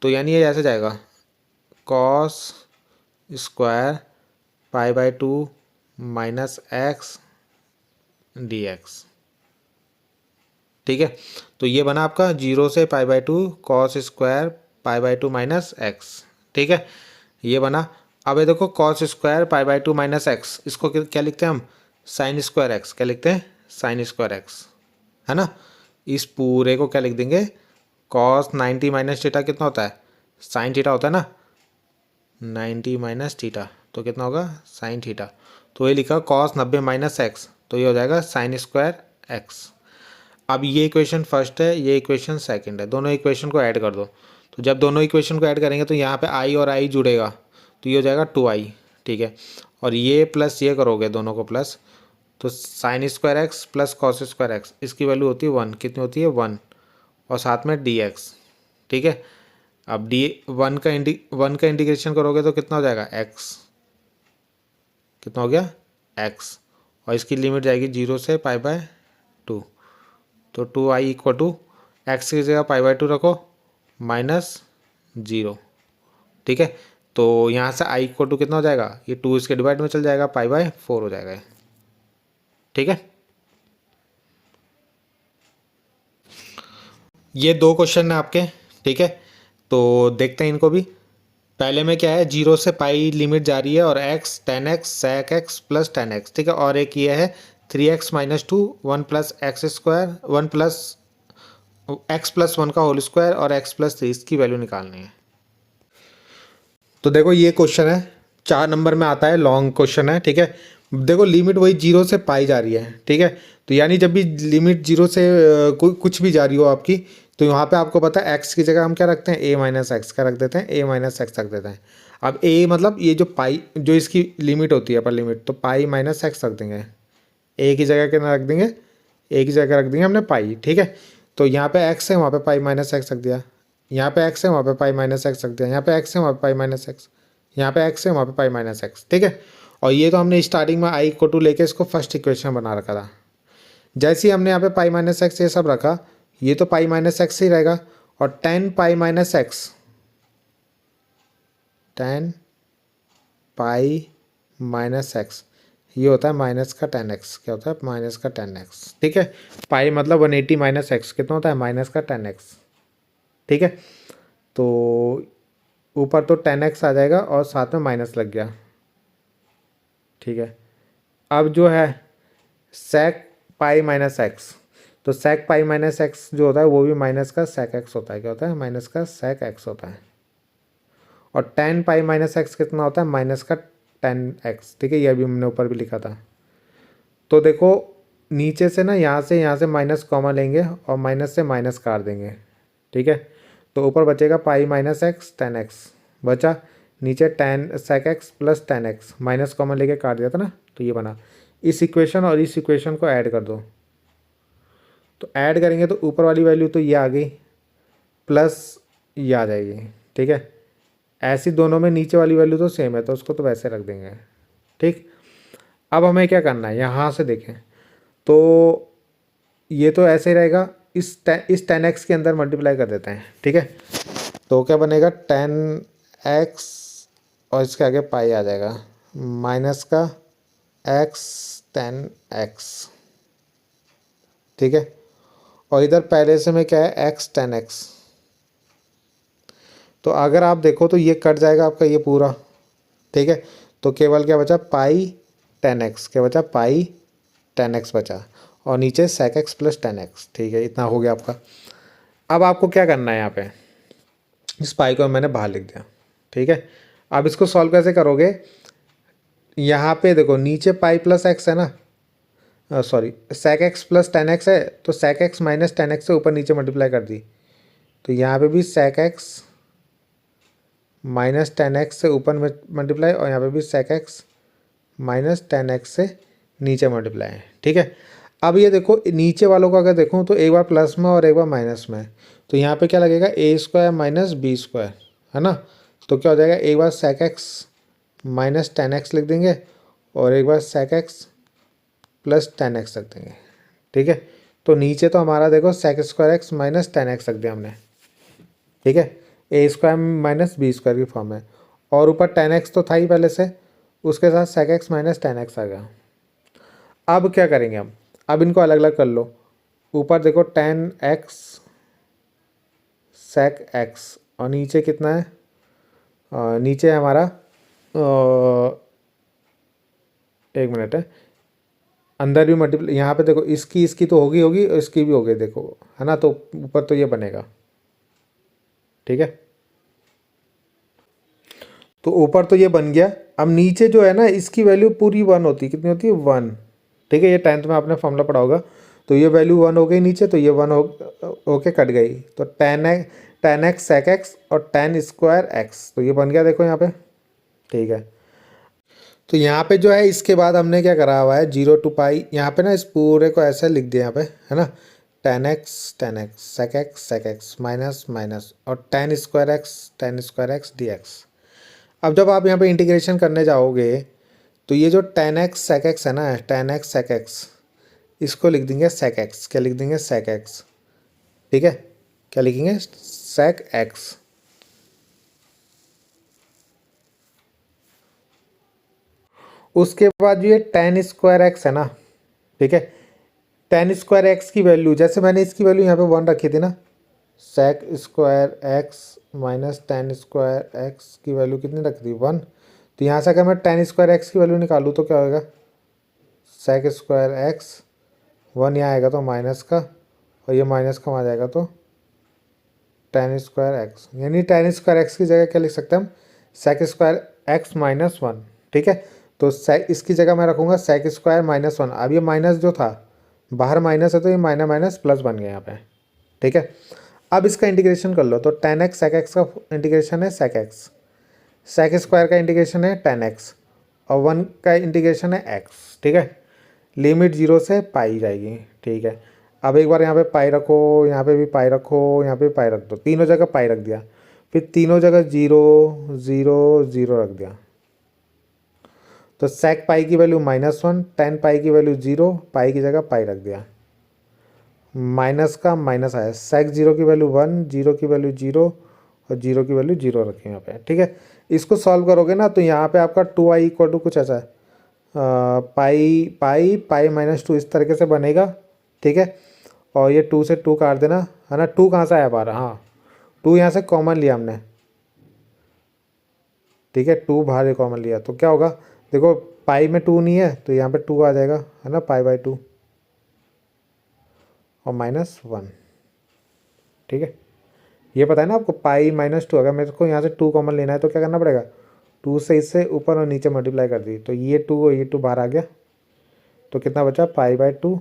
तो यानी ये ऐसे जाएगा, cos square π/2 minus x dx, ठीक है। तो ये बना आपका 0 से π/2 कॉस स्क्वायर π/2 माइनस एक्स, ठीक है, ये बना। अब ये देखो कॉस स्क्वायर π/2 माइनस एक्स, इसको क्या लिखते हैं हम, साइन स्क्वायर एक्स, क्या लिखते हैं, साइन स्क्वायर एक्स, है ना। इस पूरे को क्या लिख देंगे, कॉस 90 माइनस थीटा कितना होता है, साइन थीटा होता है ना, 90 माइनस थीटा, तो कितना होगा, साइन थीटा। तो ये लिखा कॉस 90 माइनस एक्स, तो ये हो जाएगा साइन स्क्वायर एक्स। अब ये इक्वेशन फर्स्ट है, ये इक्वेशन सेकंड है, दोनों इक्वेशन को ऐड कर दो। तो जब दोनों इक्वेशन को ऐड करेंगे तो यहाँ पे आई और आई जुड़ेगा, तो ये हो जाएगा 2i, ठीक है। और ये प्लस ये करोगे दोनों को प्लस, तो sign square x plus cos square x, इसकी वैल्यू होती है 1, कितनी होती है 1, और साथ में dx, ठीक है। अब वन का इंटीग्रेशन करोगे तो कितना हो जाएगा, x, कितना हो गया x, और इसकी लिमिट जाएगी 0 से π/2, तो 2i इक्वल टू एक्स की जगह π/2 रखो -0, ठीक है। तो यहाँ से i इक्वल टू कितना हो जाएगा, ये 2 इसके डिवाइड में चल जाएगा, π/4 हो जाएगा, ठीक है। ये 2 क्वेश्चन है आपके, ठीक है। तो देखते हैं इनको भी। पहले में क्या है, 0 से पाई लिमिट जा रही है और x tan x sec x plus tan x, ठीक है। और एक ये है 3x minus 2 1 plus x square 1 plus x plus 1 का होल स्क्वायर और x प्लस 3, इसकी वैल्यू निकालनी है। तो देखो ये क्वेश्चन है, 4 नंबर में आता है, लॉन्ग क्वेश्चन है, ठीक है। देखो लिमिट वही 0 से पाई जा रही है, ठीक है। तो यानी जब भी लिमिट 0 से कुछ भी जा रही हो आपकी, तो यहाँ पे आपको पता है x की जगह हम क्या रखते हैं, a माइनस एक्स का रख देते हैं, a माइनस एक्स रख देते हैं। अब a मतलब ये जो पाई, जो इसकी लिमिट होती है अपर लिमिट, तो पाई माइनस एक्स रख देंगे, a की जगह कितना रख देंगे, a की जगह रख देंगे हमने पाई, ठीक है। तो यहाँ पे x है, वहाँ पे पाई माइनस एक्स रख दिया, यहाँ पे x है, वहाँ पे पाई माइनस एक्स रख दिया, यहाँ पे x है, वहाँ पे पाई माइनस एक्स, यहाँ पे x है, वहाँ पे पाई माइनस एक्स, ठीक है। और ये तो हमने स्टार्टिंग में i को टू लेके इसको फर्स्ट इक्वेशन बना रखा था। जैसे ही हमने यहाँ पे पाई माइनस एक्स ये सब रखा, ये तो पाई माइनस एक्स ही रहेगा, और tan pi minus x, tan pi minus x, ये होता है माइनस का 10x। क्या होता है? माइनस का 10x। ठीक है, पाई मतलब 180 माइनस एक्स कितना होता है? माइनस का 10x। ठीक है, तो ऊपर तो 10x आ जाएगा और साथ में माइनस लग गया। ठीक है, अब जो है सेक पाई माइनस एक्स, तो सेक पाई माइनस एक्स जो होता है वो भी माइनस का सेक एक्स होता है। क्या होता है? माइनस का सेक एक्स होता है। और टेन पाई माइनस एक्स कितना होता है? माइनस का 10x। ठीक है, ये अभी हमने ऊपर भी लिखा था। तो देखो नीचे से ना यहाँ से माइनस कॉमा लेंगे और माइनस से माइनस काट देंगे। ठीक है, तो ऊपर बचेगा पाई माइनस एक्स 10x बचा, नीचे 10 sec x plus 10x, minus common लेके काट दिया था ना, तो ये बना। इस इक्वेशन और इस इक्वेशन को ऐड कर दो, तो ऐड करेंगे तो ऊपर वाली वैल्यू तो ये आ गई प्लस ये आ जाएगी। ठीक है, ऐसी दोनों में नीचे वाली वैल्यू तो सेम है तो उसको तो वैसे रख देंगे। ठीक, अब हमें क्या करना है, यहाँ से देखें तो ये तो ऐसे ही रहेगा, इस 10x के अंदर मल्टीप्लाई कर देते हैं। ठीक है, तो क्या बनेगा? 10x और इसके आगे पाई आ जाएगा माइनस का x 10x। ठीक है, और इधर पहले से में क्या है? x 10x। तो अगर आप देखो तो ये कट जाएगा आपका ये पूरा। ठीक है, तो केवल क्या बचा? पाई 10x। क्या बचा? पाई 10x बचा, और नीचे sec x प्लस 10x। ठीक है, इतना हो गया आपका। अब आपको क्या करना है, यहाँ पे इस पाई को मैंने बाहर लिख दिया। ठीक है, अब इसको सॉल्व कैसे करोगे? यहाँ पे देखो नीचे पाई प्लस एक्स है ना, sorry sec x plus 10x है, तो sec x माइनस 10x से ऊपर नीचे मल्टीप्लाई कर दी, तो यहाँ पे भी sec x माइनस 10x से ऊपर मल्टीप्लाई, और यहाँ पे भी sec x माइनस 10x से नीचे मल्टीप्लाई है। ठीक है, अब ये देखो नीचे वालों को अगर देखूँ तो एक बार प्लस में और एक बार माइनस में, तो यहाँ पे क्या लगेगा? ए स्क्वायर माइनस बी स्क्वायर, है ना। तो क्या हो जाएगा? एक बार sec x माइनस 10x लिख देंगे और एक बार sec x प्लस 10x रख देंगे। ठीक है, तो नीचे तो हमारा देखो sec square x minus 10x रख दिया हमने। ठीक है, a square minus B square की फॉर्म है, और ऊपर 10x तो था ही पहले से, उसके साथ sec x माइनस 10x आ गया। अब क्या करेंगे हम? अब इनको अलग अलग कर लो। ऊपर देखो 10x sec x, और नीचे कितना है? नीचे है हमारा एक मिनट है, अंदर भी मल्टीप्लाई, यहाँ पे देखो इसकी तो होगी होगी और इसकी भी होगी देखो, है ना। तो ऊपर तो ये बनेगा। ठीक है, तो ऊपर तो ये बन गया। अब नीचे जो है ना, इसकी वैल्यू पूरी 1 होती है। कितनी होती है? 1। ठीक है, ये 10th में आपने फॉर्मूला पढ़ा होगा। तो ये वैल्यू 1 हो गई नीचे, तो ये 1 होके कट गई, तो 10x sec x और 10 स्क्वायर एक्स, तो ये बन गया देखो यहाँ पे। ठीक है, तो यहाँ पे जो है इसके बाद हमने क्या करा हुआ है? 0 टू पाई, यहाँ पे ना इस पूरे को ऐसे लिख दिया यहाँ पे, है ना। 10x sec x minus minus और 10 स्क्वायर एक्स dx। अब जब आप यहाँ पे इंटीग्रेशन करने जाओगे तो ये जो 10x sec x है ना, 10x sec x, इसको लिख देंगे sec x। क्या लिख देंगे? sec x। ठीक है, क्या लिखेंगे? sec x। उसके बाद ये 10 स्क्वायर एक्स है ना। ठीक है, 10 स्क्वायर एक्स की वैल्यू, जैसे मैंने इसकी वैल्यू यहाँ पे 1 रखी थी ना, sec square x minus 10 square x की वैल्यू कितनी रखी थी? 1। तो यहाँ से अगर मैं 10 स्क्वायर एक्स की वैल्यू निकालूँ तो क्या होगा? sec स्क्वायर एक्स 1 यहाँ आएगा तो माइनस का, और ये माइनस का वहाँ जाएगा तो 10 स्क्वायर एक्स, यानी 10 स्क्वायर एक्स की जगह क्या लिख सकते हैं हम? sec square x minus 1। ठीक है, तो sec इसकी जगह मैं रखूँगा sec स्क्वायर माइनस 1। अब ये माइनस जो था बाहर माइनस है, तो ये माइनस माइनस प्लस बन गया यहाँ पे। ठीक है, अब इसका इंटीग्रेशन कर लो, तो 10x sec x का इंटीग्रेशन है sec x, sec स्क्वायर का इंटीग्रेशन है 10x, और 1 का इंटीग्रेशन है x। ठीक है, लिमिट 0 से पाई जाएगी। ठीक है, अब एक बार यहाँ पे पाई रखो, यहाँ पे भी पाई रखो, यहाँ पे भी पाई रख दो, तीनों जगह पाई रख दिया, फिर तीनों जगह 0 0 0 रख दिया, तो sec पाई की वैल्यू -1, 10 पाई की वैल्यू 0, पाई की जगह पाई रख दिया, माइनस का माइनस आया, sec 0 की वैल्यू 1, 0 की वैल्यू 0 और 0 की वैल्यू 0 रखी यहाँ पे। ठीक है, इसको सॉल्व करोगे ना तो यहाँ पे आपका 2i इक्वल टू कुछ ऐसा है पाई माइनस 2 इस तरीके से बनेगा, ठीक है। और ये 2 से 2 काट देना, है ना। 2 कहाँ से आया बाहर, हाँ 2 यहाँ से कॉमन लिया हमने, ठीक है। 2 बाहर कॉमन लिया तो क्या होगा, देखो पाई में 2 नहीं है तो यहाँ पे 2 आ जाएगा, है ना, पाई/2 और -1, ठीक है। ये पता है ना आपको, पाई-2। अगर मेरे को यहाँ से 2 कॉमन लेना है तो क्या करना पड़ेगा, 2 से इससे ऊपर और नीचे मल्टीप्लाई कर दी तो ये 2 और ये 2 बाहर आ गया, तो कितना बचा, पाई/2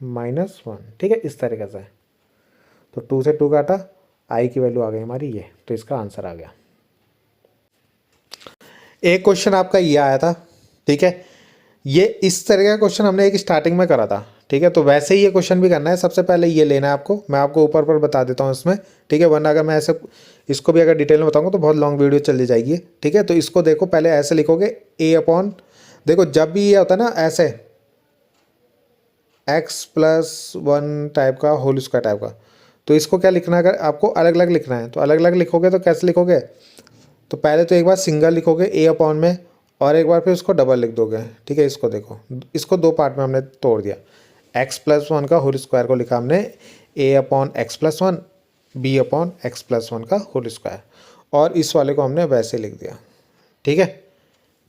-1, ठीक है। इस तरीके से तो 2 से 2 काटा, आई की वैल्यू आ गई हमारी ये, तो इसका आंसर आ गया। एक क्वेश्चन आपका ये आया था, ठीक है। ये इस तरह का क्वेश्चन हमने एक स्टार्टिंग में करा था, ठीक है। तो वैसे ही ये क्वेश्चन भी करना है। सबसे पहले ये लेना है आपको, मैं आपको ऊपर पर बता देता हूँ इसमें, ठीक है। वरना अगर मैं ऐसे इसको भी अगर डिटेल में बताऊंगा तो बहुत लॉन्ग वीडियो चली जाएगी, ठीक है। तो इसको देखो, पहले ऐसे लिखोगे a/, देखो जब भी ये होता है ना ऐसे x+1 टाइप का, होल स्क्वायर टाइप का, तो इसको क्या लिखना है, अगर आपको अलग अलग लिखना है तो अलग अलग लिखोगे। तो कैसे लिखोगे, तो पहले तो एक बार सिंगल लिखोगे a/, में, और एक बार फिर उसको डबल लिख दोगे, ठीक है। इसको देखो, इसको 2 पार्ट में हमने तोड़ दिया। x+1 का होल स्क्वायर को लिखा हमने a/x+1, b/x+1 का होल स्क्वायर, और इस वाले को हमने वैसे लिख दिया, ठीक है।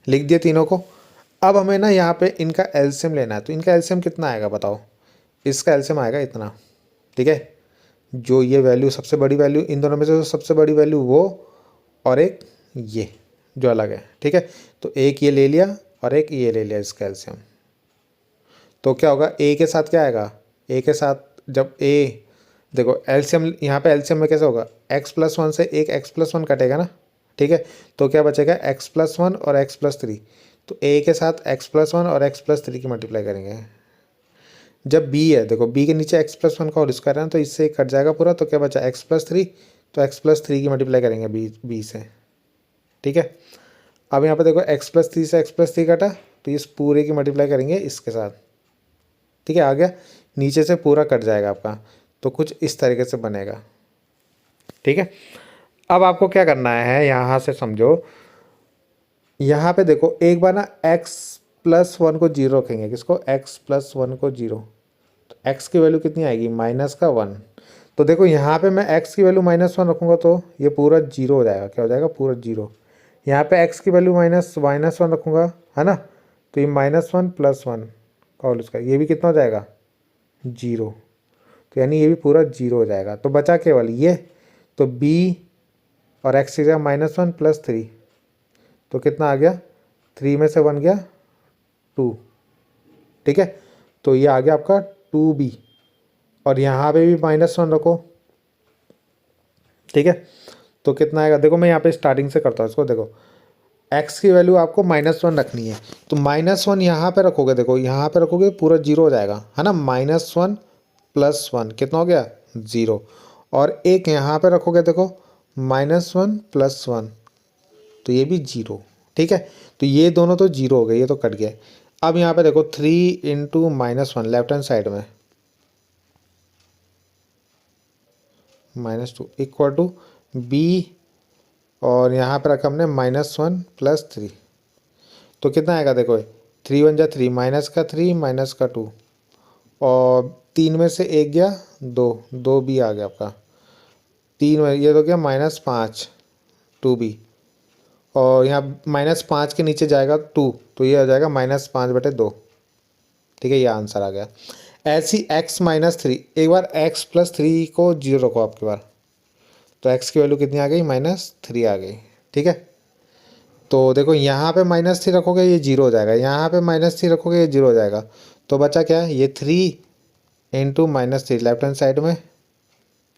लिख दिए तीनों को। अब हमें ना यहाँ पे इनका एलसीएम लेना है, तो इनका एलसीएम कितना आएगा बताओ। इसका एलसीएम आएगा इतना, ठीक है। जो ये वैल्यू सबसे बड़ी वैल्यू, इन दोनों में से सबसे बड़ी वैल्यू वो, और एक ये जो अलग है, ठीक है। तो एक ये ले लिया और एक ये ले लिया इसका एलसीएम, तो क्या होगा, ए के साथ क्या आएगा, ए के साथ जब ए, देखो एलसीएम यहाँ पे एलसीएम में कैसे होगा, x+1 से एक x+1 कटेगा ना, ठीक है। तो क्या बचेगा, x+1 और x+3, तो a के साथ x+1 और x+3 की मल्टीप्लाई करेंगे। जब b है, देखो b के नीचे x+1 का होल स्क्वायर है ना, तो इससे कट जाएगा पूरा, तो क्या बचा x+3, तो x+3 की मल्टीप्लाई करेंगे b से, ठीक है। अब यहाँ पे देखो x+3 से x+3 कटा, तो इस पूरे की मल्टीप्लाई करेंगे इसके साथ, ठीक है। आ गया, नीचे से पूरा कट जाएगा आपका, तो कुछ इस तरीके से बनेगा, ठीक है। अब आपको क्या करना है, यहाँ से समझो, यहाँ पे देखो एक बार ना x+1 को 0 रखेंगे, किसको, x+1 को 0, तो x की वैल्यू कितनी आएगी, -1। तो देखो यहाँ पे मैं x की वैल्यू -1 रखूँगा तो ये पूरा 0 हो जाएगा, क्या हो जाएगा, पूरा 0। यहाँ पे x की वैल्यू -1 रखूँगा, है ना, तो ये -1 + 1 का होल स्क्वायर, ये भी कितना हो जाएगा, 0। तो यानी ये भी पूरा 0 हो जाएगा। तो बचा केवल ये, तो b और x की जगह -1 + 3, तो कितना आ गया, 3 में से 1 गया 2, ठीक है। तो ये आ गया आपका 2b, और यहाँ पे भी -1 रखो, ठीक है। तो कितना आएगा, देखो मैं यहाँ पे स्टार्टिंग से करता हूँ इसको, देखो x की वैल्यू आपको -1 रखनी है, तो -1 यहाँ पे रखोगे, देखो यहाँ पे रखोगे पूरा 0 हो जाएगा, है ना। -1 + 1 कितना हो गया, 0, और एक यहाँ पे रखोगे, देखो -1 + 1, तो ये भी 0, ठीक है। तो ये दोनों तो 0 हो गए, ये तो कट गए। अब यहाँ पे देखो 3 × -1 लेफ्ट हैंड साइड में, -2 इक्वल टू b, और यहाँ पर रखा हमने -1 + 3, तो कितना आएगा, देखो 3 × 1 = 3, -3 -2, और 3 में से 1 गया 2 b आ गया आपका, 3 में ये तो गया -5 2b, और यहाँ -5 के नीचे जाएगा 2, तो ये आ जाएगा -5/2, ठीक है। ये आंसर आ गया। ऐसी x-3, एक बार x+3 को 0 रखो आपके बार, तो x की वैल्यू कितनी आ गई, -3 आ गई, ठीक है। तो देखो यहाँ पे -3 रखोगे ये 0 हो जाएगा, यहाँ पे -3 रखोगे ये 0 हो जाएगा, तो बचा क्या, ये 3 × -3 लेफ्ट हैंड साइड में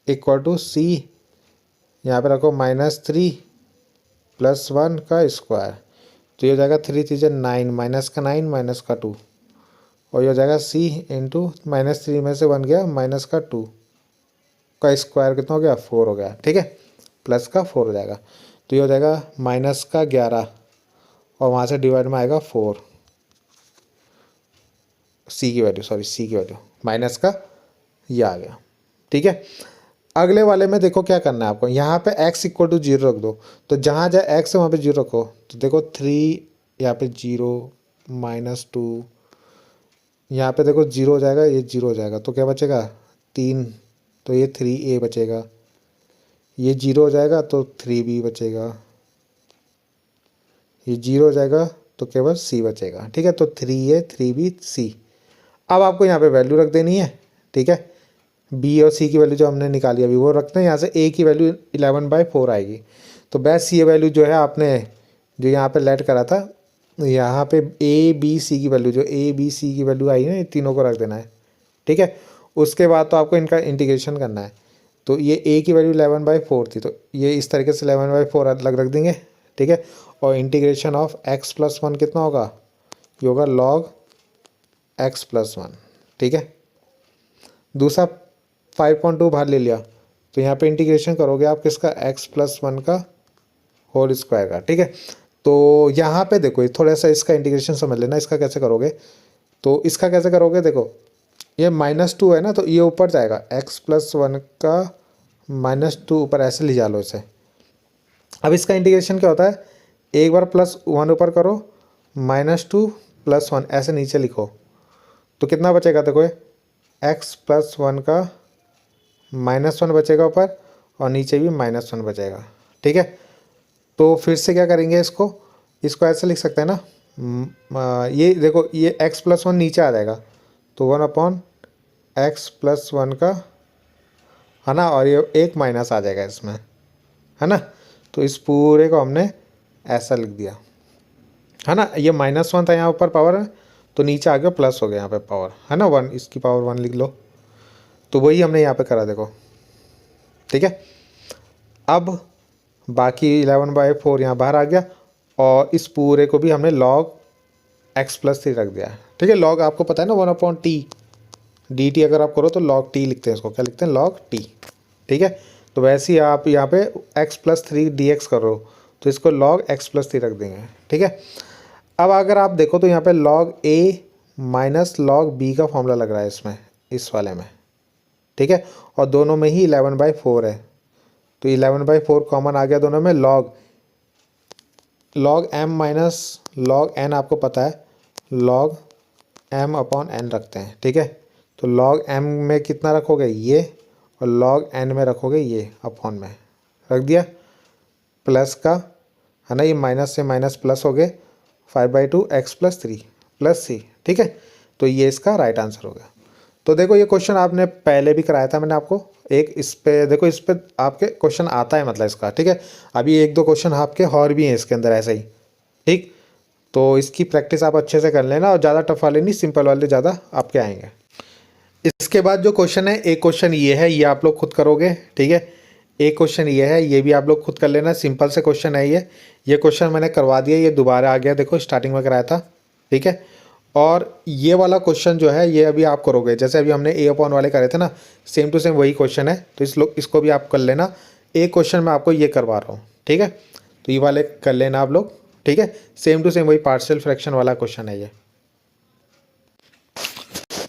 इक्वल टू c, यहाँ पे रखो -3 + 1 का स्क्वायर, तो ये हो जाएगा 3 3 9, -9 -2, और ये हो जाएगा c × -3 में से 1 गया -2 का स्क्वायर, कितना हो गया, 4 हो गया, ठीक है। प्लस का 4 हो जाएगा, तो ये हो जाएगा -11, और वहाँ से डिवाइड में आएगा 4, सी की वैल्यू, सॉरी सी की वैल्यू माइनस का ये आ गया, ठीक है। अगले वाले में देखो क्या करना है आपको, यहाँ पे x इक्वल टू 0 रख दो, तो जहाँ जहाँ x है वहाँ पे 0 रखो, तो देखो 3 यहाँ पे 0 -2, यहाँ पे देखो 0 हो जाएगा, ये 0 हो जाएगा, तो क्या बचेगा 3, तो ये 3a बचेगा, ये 0 हो जाएगा तो 3b बचेगा, ये 0 हो जाएगा तो केवल c बचेगा। ठीक है, तो 3a 3b c। अब आपको यहाँ पे वैल्यू रख देनी है। ठीक है, b और c की वैल्यू जो हमने निकाली अभी वो रखते हैं। यहाँ से a की वैल्यू 11/4 आएगी, तो बेस्ट ये वैल्यू जो है आपने जो यहाँ पे लेट करा था, यहाँ पे a b c की वैल्यू, जो a b c की वैल्यू आई है, तीनों को रख देना है। ठीक है, उसके बाद तो आपको इनका इंटीग्रेशन करना है। तो ये a की वैल्यू 11/4 थी, तो ये इस तरीके से 11/4 अलग रख देंगे। ठीक है, और इंटीग्रेशन ऑफ x+1 कितना होगा, ये होगा log x+1। ठीक है, दूसरा 5.2 बाहर ले लिया, तो यहाँ पे इंटीग्रेशन करोगे आप किसका, x+1 का होल स्क्वायर का। ठीक है, तो यहाँ पे देखो थोड़ा सा इसका इंटीग्रेशन समझ लेना, इसका कैसे करोगे, तो इसका कैसे करोगे, देखो ये -2 है ना, तो ये ऊपर जाएगा, x+1 का -2 ऊपर ऐसे ले जा लो इसे। अब इसका इंटीग्रेशन क्या होता है, एक बार +1 ऊपर करो, -2 +1 ऐसे नीचे लिखो, तो कितना बचेगा, देखो x+1 का -1 बचेगा ऊपर, और नीचे भी -1 बचेगा। ठीक है, तो फिर से क्या करेंगे, इसको ऐसे लिख सकते हैं ना, ये देखो ये x+1 नीचे आ जाएगा, तो 1/x+1 का, है ना, और ये एक माइनस आ जाएगा इसमें, है ना, तो इस पूरे को हमने ऐसा लिख दिया, है ना। ये -1 था यहाँ ऊपर पावर है, तो नीचे आ गया प्लस हो गया यहाँ पे पावर, है ना, 1, इसकी पावर 1 लिख लो, तो वही हमने यहाँ पे करा, देखो। ठीक है, अब बाकी 11/4 यहाँ बाहर आ गया, और इस पूरे को भी हमने log x+3 रख दिया। ठीक है, log आपको पता है ना 1/t dt, अगर आप करो तो log t लिखते हैं, इसको क्या लिखते हैं, log t। ठीक है, तो वैसे ही आप यहाँ पे x+3 dx करो, तो इसको log x+3 रख देंगे। ठीक है, अब अगर आप देखो तो यहाँ पे log a minus log b का फॉर्मूला लग रहा है इसमें, इस वाले में। ठीक है, और दोनों में ही 11/4 है, तो 11/4 कॉमन आ गया दोनों में। log m minus log n आपको पता है, log m/n रखते हैं। ठीक है, तो log m में कितना रखोगे, ये, और log n में रखोगे ये, अपॉन में रख दिया, प्लस का, है ना, ये माइनस से माइनस प्लस हो गए, 5/2 x+3 प्लस c। ठीक है, तो ये इसका राइट आंसर हो गया। तो देखो ये क्वेश्चन आपने पहले भी कराया था मैंने आपको, एक इस पे देखो, इस पे आपके क्वेश्चन आता है मतलब इसका। ठीक है, अभी 1-2 क्वेश्चन आपके और भी हैं इसके अंदर ऐसे ही। ठीक, तो इसकी प्रैक्टिस आप अच्छे से कर लेना, और ज़्यादा टफ वाले नहीं, सिंपल वाले ज़्यादा आपके आएंगे। इसके बाद जो क्वेश्चन है, एक क्वेश्चन ये है, ये आप लोग खुद करोगे। ठीक है, एक क्वेश्चन ये है, ये भी आप लोग खुद कर लेना, सिंपल से क्वेश्चन है ये क्वेश्चन मैंने करवा दिया, ये दोबारा आ गया, देखो स्टार्टिंग में कराया था। ठीक है, और ये वाला क्वेश्चन जो है ये अभी आप करोगे, जैसे अभी हमने a/1 वाले करे थे ना, सेम टू सेम वही क्वेश्चन है, तो इसको भी आप कर लेना। एक क्वेश्चन मैं आपको ये करवा रहा हूँ। ठीक है, तो ये वाले कर लेना आप लोग। ठीक है, सेम टू सेम वही पार्शियल फ्रैक्शन वाला क्वेश्चन है ये।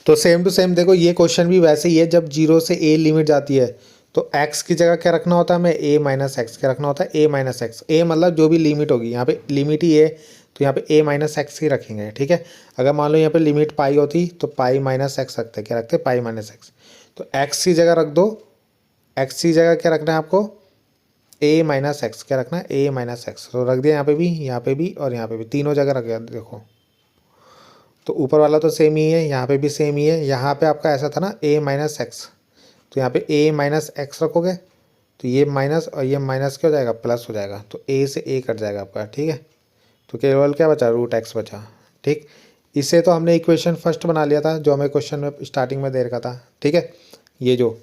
तो सेम टू सेम देखो ये क्वेश्चन भी वैसे ही है, जब 0 से a लिमिट जाती है तो x की जगह क्या रखना होता है हमें, a - x क्या रखना होता है, a - x। a मतलब जो भी लिमिट होगी, यहाँ पे लिमिट ही है, तो यहाँ पे a - x ही रखेंगे। ठीक है, अगर मान लो यहाँ पे लिमिट पाई होती तो पाई - x रखते, क्या रखते, पाई - x। तो x की जगह रख दो, x की जगह क्या रखना है आपको, a - x क्या रखना है, a - x। तो रख दिया यहाँ पे भी, यहाँ पे भी, और यहाँ पे भी, तीनों जगह रख दिया। देखो तो ऊपर वाला तो सेम ही है, यहाँ पे भी सेम ही है। यहाँ पे आपका ऐसा था ना a - x, तो यहाँ पे a - x रखोगे, तो ये माइनस और ये माइनस क्या हो जाएगा, प्लस हो जाएगा, तो a से a कट जाएगा आपका। ठीक है, तो केवल क्या बचा, √x बचा। ठीक, इससे तो हमने इक्वेशन फर्स्ट बना लिया था, जो हमें क्वेश्चन में स्टार्टिंग में दे रखा था। ठीक है, ये जो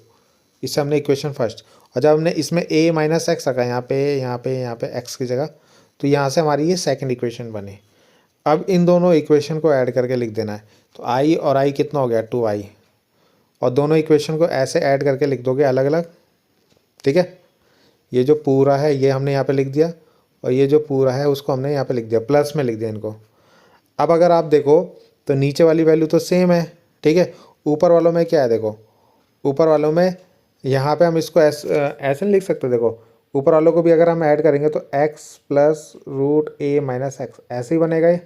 इससे हमने इक्वेशन फर्स्ट, और जब हमने इसमें a - x रखा, यहाँ पे x की जगह, तो यहाँ से हमारी ये सेकंड इक्वेशन बनी। अब इन दोनों इक्वेशन को ऐड करके लिख देना है, तो i और i कितना हो गया, 2i, और दोनों इक्वेशन को ऐसे ऐड करके लिख दोगे अलग अलग। ठीक है, ये जो पूरा है ये हमने यहाँ पे लिख दिया, और ये जो पूरा है उसको हमने यहाँ पे लिख दिया, प्लस में लिख दिया इनको। अब अगर आप देखो तो नीचे वाली वैल्यू तो सेम है। ठीक है, ऊपर वालों में क्या है, देखो ऊपर वालों में यहाँ पे हम इसको ऐसे नहीं लिख सकते। देखो ऊपर वालों को भी अगर हम ऐड करेंगे तो x प्लस रूट ए माइनस एक्स ऐसे ही बनेगा ये।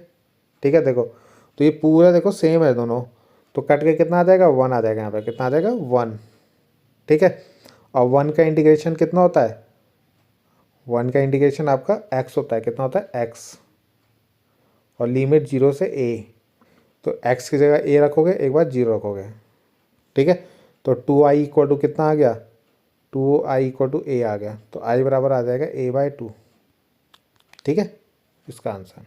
ठीक है, देखो तो ये पूरा देखो सेम है दोनों, तो कट के कितना आ जाएगा, 1 आ जाएगा। यहाँ पे कितना आ जाएगा, 1। ठीक है, और 1 का इंटीग्रेशन कितना होता है, 1 का इंटीग्रेशन आपका x होता है। कितना होता है, x, और लिमिट 0 से a, तो x की जगह a रखोगे, एक बार 0 रखोगे। ठीक है, तो 2i इक्वल टू कितना आ गया, 2i इक्वल टू a आ गया, तो i बराबर आ जाएगा a/2। ठीक है, इसका आंसर।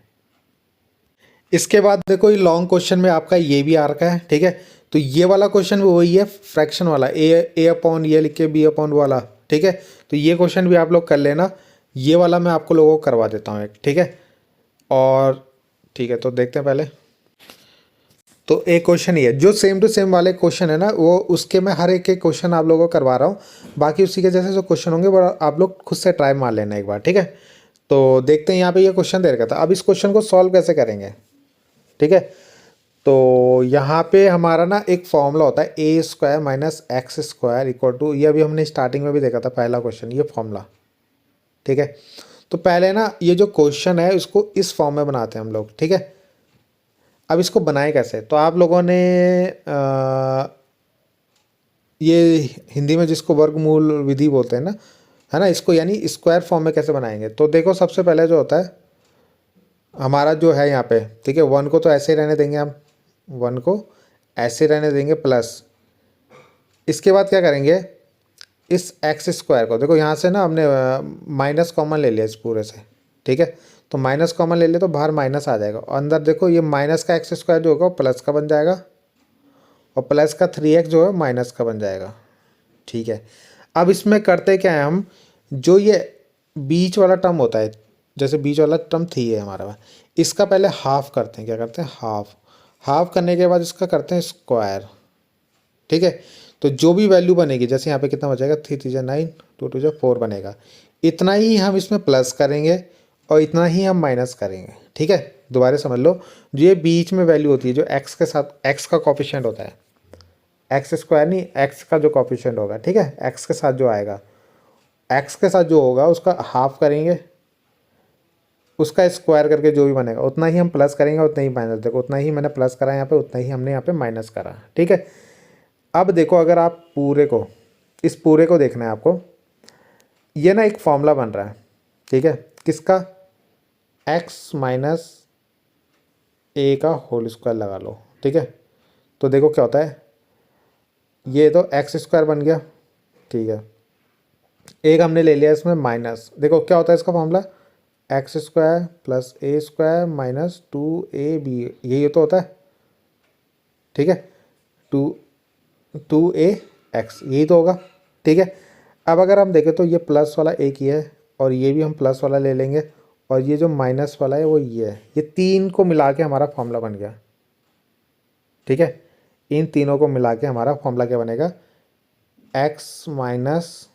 इसके बाद देखो ये लॉन्ग क्वेश्चन में आपका ये भी आ रखा है। ठीक है, तो ये वाला क्वेश्चन भी वही है, फ्रैक्शन वाला, ए अपॉन ये लिख के बी अपॉन वाला। ठीक है, तो ये क्वेश्चन भी आप लोग कर लेना, ये वाला मैं आपको लोगों को करवा देता हूँ एक। ठीक है, और ठीक है, तो देखते हैं पहले। तो एक क्वेश्चन ही है जो सेम टू सेम वाले क्वेश्चन है ना, वो उसके मैं हर एक क्वेश्चन आप लोगों को करवा रहा हूँ। बाकी उसी के जैसे जो क्वेश्चन होंगे वो आप लोग खुद से ट्राई मार लेना एक बार। ठीक है, तो देखते हैं यहाँ पे ये क्वेश्चन दे रखा था। अब इस क्वेश्चन को सॉल्व कैसे करेंगे। ठीक है, तो यहाँ पे हमारा ना एक फॉर्मूला होता है a square minus x square equal to, ये अभी हमने स्टार्टिंग में भी देखा था पहला क्वेश्चन, ये फॉर्मूला। ठीक है, तो पहले ना ये जो क्वेश्चन है इसको इस फॉर्म में बनाते हैं हम लोग। ठीक है, अब इसको बनाए कैसे, तो आप लोगों ने ये हिंदी में जिसको वर्गमूल विधि बोलते हैं ना, है ना, इसको यानी स्क्वायर फॉर्म में कैसे बनाएंगे। तो देखो सबसे पहले जो होता है हमारा जो है यहाँ पे, ठीक है, 1 को तो ऐसे ही रहने देंगे हम, 1 को ऐसे रहने देंगे प्लस, इसके बाद क्या करेंगे, इस एक्स स्क्वायर को देखो यहाँ से ना हमने माइनस कॉमन ले लिया इस पूरे से। ठीक है, तो माइनस कॉमन ले लिया तो बाहर माइनस आ जाएगा, और अंदर देखो ये माइनस का एक्स स्क्वायर जो होगा वो प्लस का बन जाएगा, और प्लस का 3x जो है माइनस का बन जाएगा। ठीक है, अब इसमें करते क्या है हम, जो ये बीच वाला टर्म होता है, जैसे बीच वाला टर्म 3 है हमारा पास, इसका पहले हाफ करते हैं। क्या करते हैं, हाफ। हाफ करने के बाद इसका करते हैं स्क्वायर। ठीक है, तो जो भी वैल्यू बनेगी, जैसे यहाँ पे कितना बचेगा, 3 3 जा 9, 2 2 जा 4 बनेगा, इतना ही हम इसमें प्लस करेंगे और इतना ही हम माइनस करेंगे। ठीक है, दोबारा समझ लो, जो ये बीच में वैल्यू होती है, जो एक्स के साथ एक्स का कॉफिशिएंट होता है, एक्स स्क्वायर नहीं, एक्स का जो कॉफिशिएंट होगा, ठीक है, एक्स के साथ जो आएगा, एक्स के साथ जो होगा उसका हाफ करेंगे, उसका स्क्वायर करके जो भी बनेगा उतना ही हम प्लस करेंगे, उतना ही माइनस। देखो उतना ही मैंने प्लस करा यहाँ पे, उतना ही हमने यहाँ पे माइनस करा। ठीक है, अब देखो अगर आप पूरे को, इस पूरे को देखना है आपको, ये ना एक फॉर्मूला बन रहा है। ठीक है, किसका, एक्स माइनस ए का होल स्क्वायर लगा लो। ठीक है, तो देखो क्या होता है, ये तो एक्स स्क्वायर बन गया। ठीक है, एक हमने ले लिया इसमें माइनस, देखो क्या होता है इसका फॉर्मूला, एक्स स्क्वायर प्लस ए स्क्वायर माइनस 2ab, यही तो होता है। ठीक है, 2ax, यही तो होगा। ठीक है, अब अगर हम देखें तो ये प्लस वाला एक ही है, और ये भी हम प्लस वाला ले लेंगे, और ये जो माइनस वाला है वो ये है, ये तीन को मिला के हमारा फॉर्मूला बन गया। ठीक है, इन तीनों को मिला के हमारा फॉर्मूला क्या बनेगा, x माइनस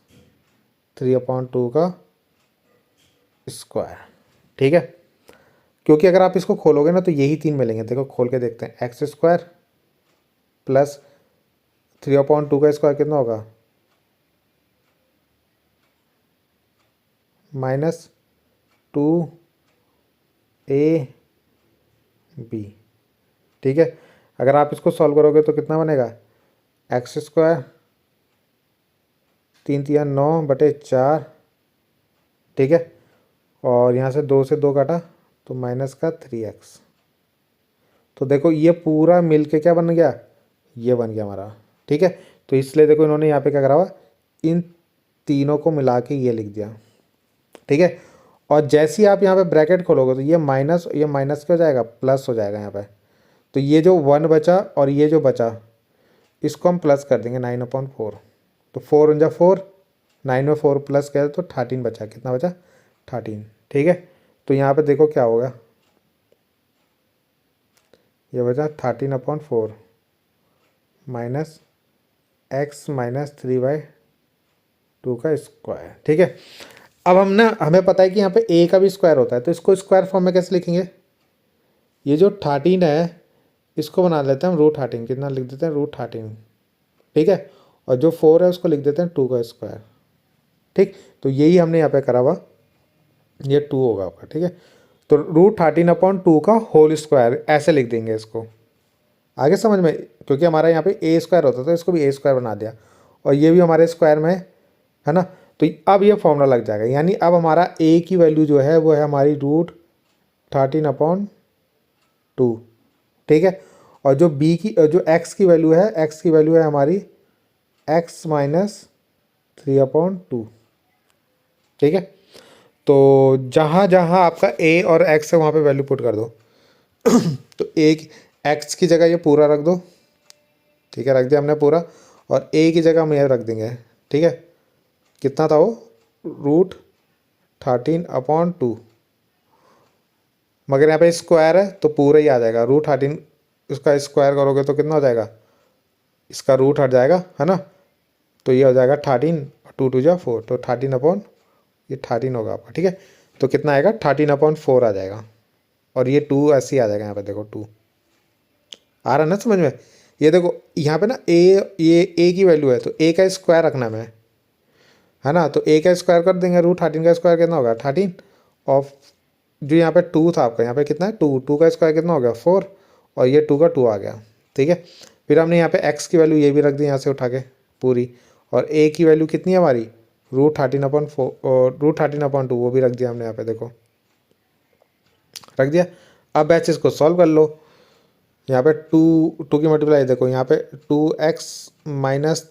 3/2 का स्क्वायर। ठीक है, क्योंकि अगर आप इसको खोलोगे ना तो यही तीन मिलेंगे। देखो खोल के देखते हैं, एक्स स्क्वायर प्लस 3/2 का स्क्वायर कितना होगा, माइनस 2ab। ठीक है, अगर आप इसको सॉल्व करोगे तो कितना बनेगा, एक्स स्क्वायर 3 3 9/4। ठीक है, और यहाँ से 2 से 2 काटा तो माइनस का 3x। तो देखो ये पूरा मिल के क्या बन गया, ये बन गया हमारा। ठीक है, तो इसलिए देखो इन्होंने यहाँ पे क्या करा हुआ, इन तीनों को मिला के ये लिख दिया। ठीक है, और जैसे ही आप यहाँ पे ब्रैकेट खोलोगे तो ये माइनस क्या हो जाएगा, प्लस हो जाएगा यहाँ पे। तो ये जो 1 बचा और ये जो बचा, इसको हम प्लस कर देंगे 9/4। तो 4 × 4, 9 में 4 प्लस किया तो 13 बचा। कितना बचा, 13। ठीक है, तो यहाँ पे देखो क्या होगा, ये बचा 13/4 माइनस एक्स माइनस 3/2 का स्क्वायर। ठीक है, अब हम ना, हमें पता है कि यहाँ पे a का भी स्क्वायर होता है, तो इसको स्क्वायर फॉर्म में कैसे लिखेंगे, ये जो 13 है इसको बना लेते हैं हम √13, कितना लिख देते हैं, √13। ठीक है, और जो 4 है उसको लिख देते हैं 2 का स्क्वायर। ठीक, तो यही हमने यहाँ पे करा हुआ, ये 2 होगा आपका। ठीक है, तो √13/2 का होल स्क्वायर ऐसे लिख देंगे इसको। आगे समझ में, क्योंकि हमारा यहाँ पे ए स्क्वायर होता था, इसको भी ए स्क्वायर बना दिया, और ये भी हमारे स्क्वायर में है ना। तो अब ये फॉर्मूला लग जाएगा, यानी अब हमारा ए की वैल्यू जो है वो है हमारी √13/2। ठीक है, और जो बी की जो एक्स की वैल्यू है, एक्स की वैल्यू है हमारी x - 3/2। ठीक है, तो जहाँ जहाँ आपका a और x है वहाँ पे वैल्यू पुट कर दो। तो x की जगह ये पूरा रख दो। ठीक है, रख दिया हमने पूरा, और a की जगह हम ये रख देंगे। ठीक है, कितना था वो, √13/2, मगर यहाँ पे स्क्वायर है तो पूरा ही आ जाएगा। √13 इसका स्क्वायर करोगे तो कितना हो जाएगा, इसका रूट हट जाएगा है ना, तो ये हो जाएगा 13, 2 2 जा 4, तो 13 होगा आपका। ठीक है, तो कितना आएगा, 13/4 आ जाएगा, और ये 2 ऐसे ही आ जाएगा। यहाँ पे देखो 2 आ रहा ना समझ में। ये देखो यहाँ पे ना ये a की वैल्यू है, तो a का स्क्वायर रखना है ना, तो a का स्क्वायर कर देंगे। √13 का स्क्वायर कितना होगा 13, ऑफ जो यहाँ पे 2 था आपका, यहाँ पे कितना है 2 का स्क्वायर कितना हो गया 4, और ये 2 का 2 आ गया। ठीक है, फिर हमने यहाँ पे x की वैल्यू ये भी रख दी यहाँ से उठा के पूरी, और a की वैल्यू कितनी है हमारी √13/4 और √13/2 वो भी रख दिया हमने यहाँ पे, देखो रख दिया। अब बैच इसको सॉल्व कर लो। यहाँ पे 2 की मल्टीप्लाई देखो, यहाँ पे 2x -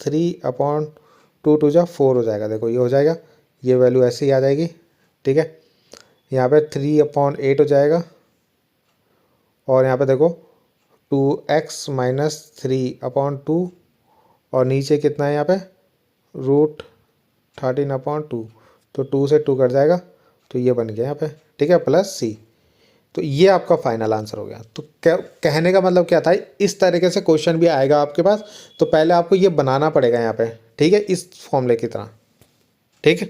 3/2 2 जा 4 हो जाएगा। देखो ये हो जाएगा, ये वैल्यू ऐसे ही आ जाएगी। ठीक है, यहाँ पे 3/8 हो जाएगा, और यहाँ पे देखो 2x - 3/2, और नीचे कितना है यहाँ पे √13/2, तो 2 से 2 कट जाएगा, तो ये बन गया यहाँ पे। ठीक है, प्लस c। तो ये आपका फाइनल आंसर हो गया। तो कहने का मतलब क्या था, इस तरीके से क्वेश्चन भी आएगा आपके पास, तो पहले आपको ये बनाना पड़ेगा यहाँ पे। ठीक है, इस फॉर्मूले की तरह। ठीक है,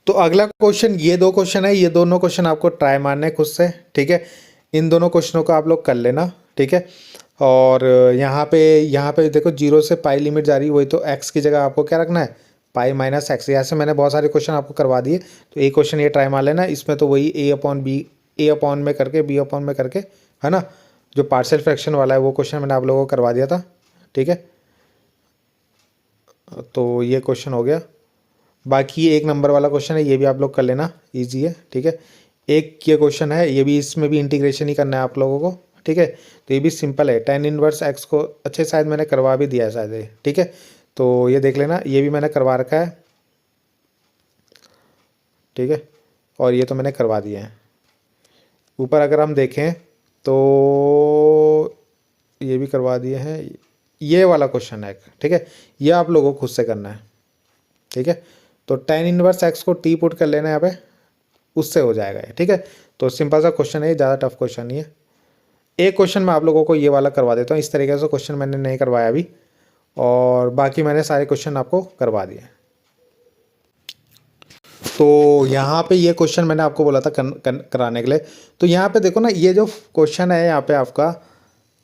तो अगला क्वेश्चन, ये 2 क्वेश्चन है, ये दोनों क्वेश्चन आपको ट्राई मारने खुद से। ठीक है, इन दोनों क्वेश्चनों को आप लोग कर लेना। ठीक है, और यहाँ पे देखो 0 से पाई लिमिट जा रही है, वही तो x की जगह आपको क्या रखना है, पाई - x। ऐसे मैंने बहुत सारे क्वेश्चन आपको करवा दिए, तो एक क्वेश्चन ये ट्राई मार लेना। इसमें तो वही a अपॉन में करके b अपॉन में करके है ना, जो पार्शियल फ्रैक्शन वाला है वो क्वेश्चन मैंने आप लोगों को करवा दिया था। ठीक है, तो ये क्वेश्चन हो गया। बाकी 1 नंबर वाला क्वेश्चन है, ये भी आप लोग कर लेना, ईजी है। ठीक है, एक ये क्वेश्चन है, ये भी, इसमें भी इंटीग्रेशन ही करना है आप लोगों को। ठीक है, तो ये भी सिंपल है, tan इनवर्स x को, अच्छे शायद मैंने करवा भी दिया है शायद ये। ठीक है, तो ये देख लेना, ये भी मैंने करवा रखा है। ठीक है, और ये तो मैंने करवा दिया है। ऊपर अगर हम देखें तो ये भी करवा दिए हैं, ये वाला क्वेश्चन है एक। ठीक है, ये आप लोगों को खुद से करना है। ठीक है, तो tan इनवर्स x को t पुट कर लेना है यहाँ पे, उससे हो जाएगा ये। ठीक है, तो सिंपल सा क्वेश्चन है, ज़्यादा टफ क्वेश्चन नहीं है। एक क्वेश्चन मैं आप लोगों को ये वाला करवा देता हूँ, इस तरीके से क्वेश्चन मैंने नहीं करवाया अभी, और बाकी मैंने सारे क्वेश्चन आपको करवा दिए। तो यहाँ पे ये क्वेश्चन मैंने आपको बोला था कराने के लिए। तो यहाँ पे देखो ना, ये जो क्वेश्चन है यहाँ पे आपका,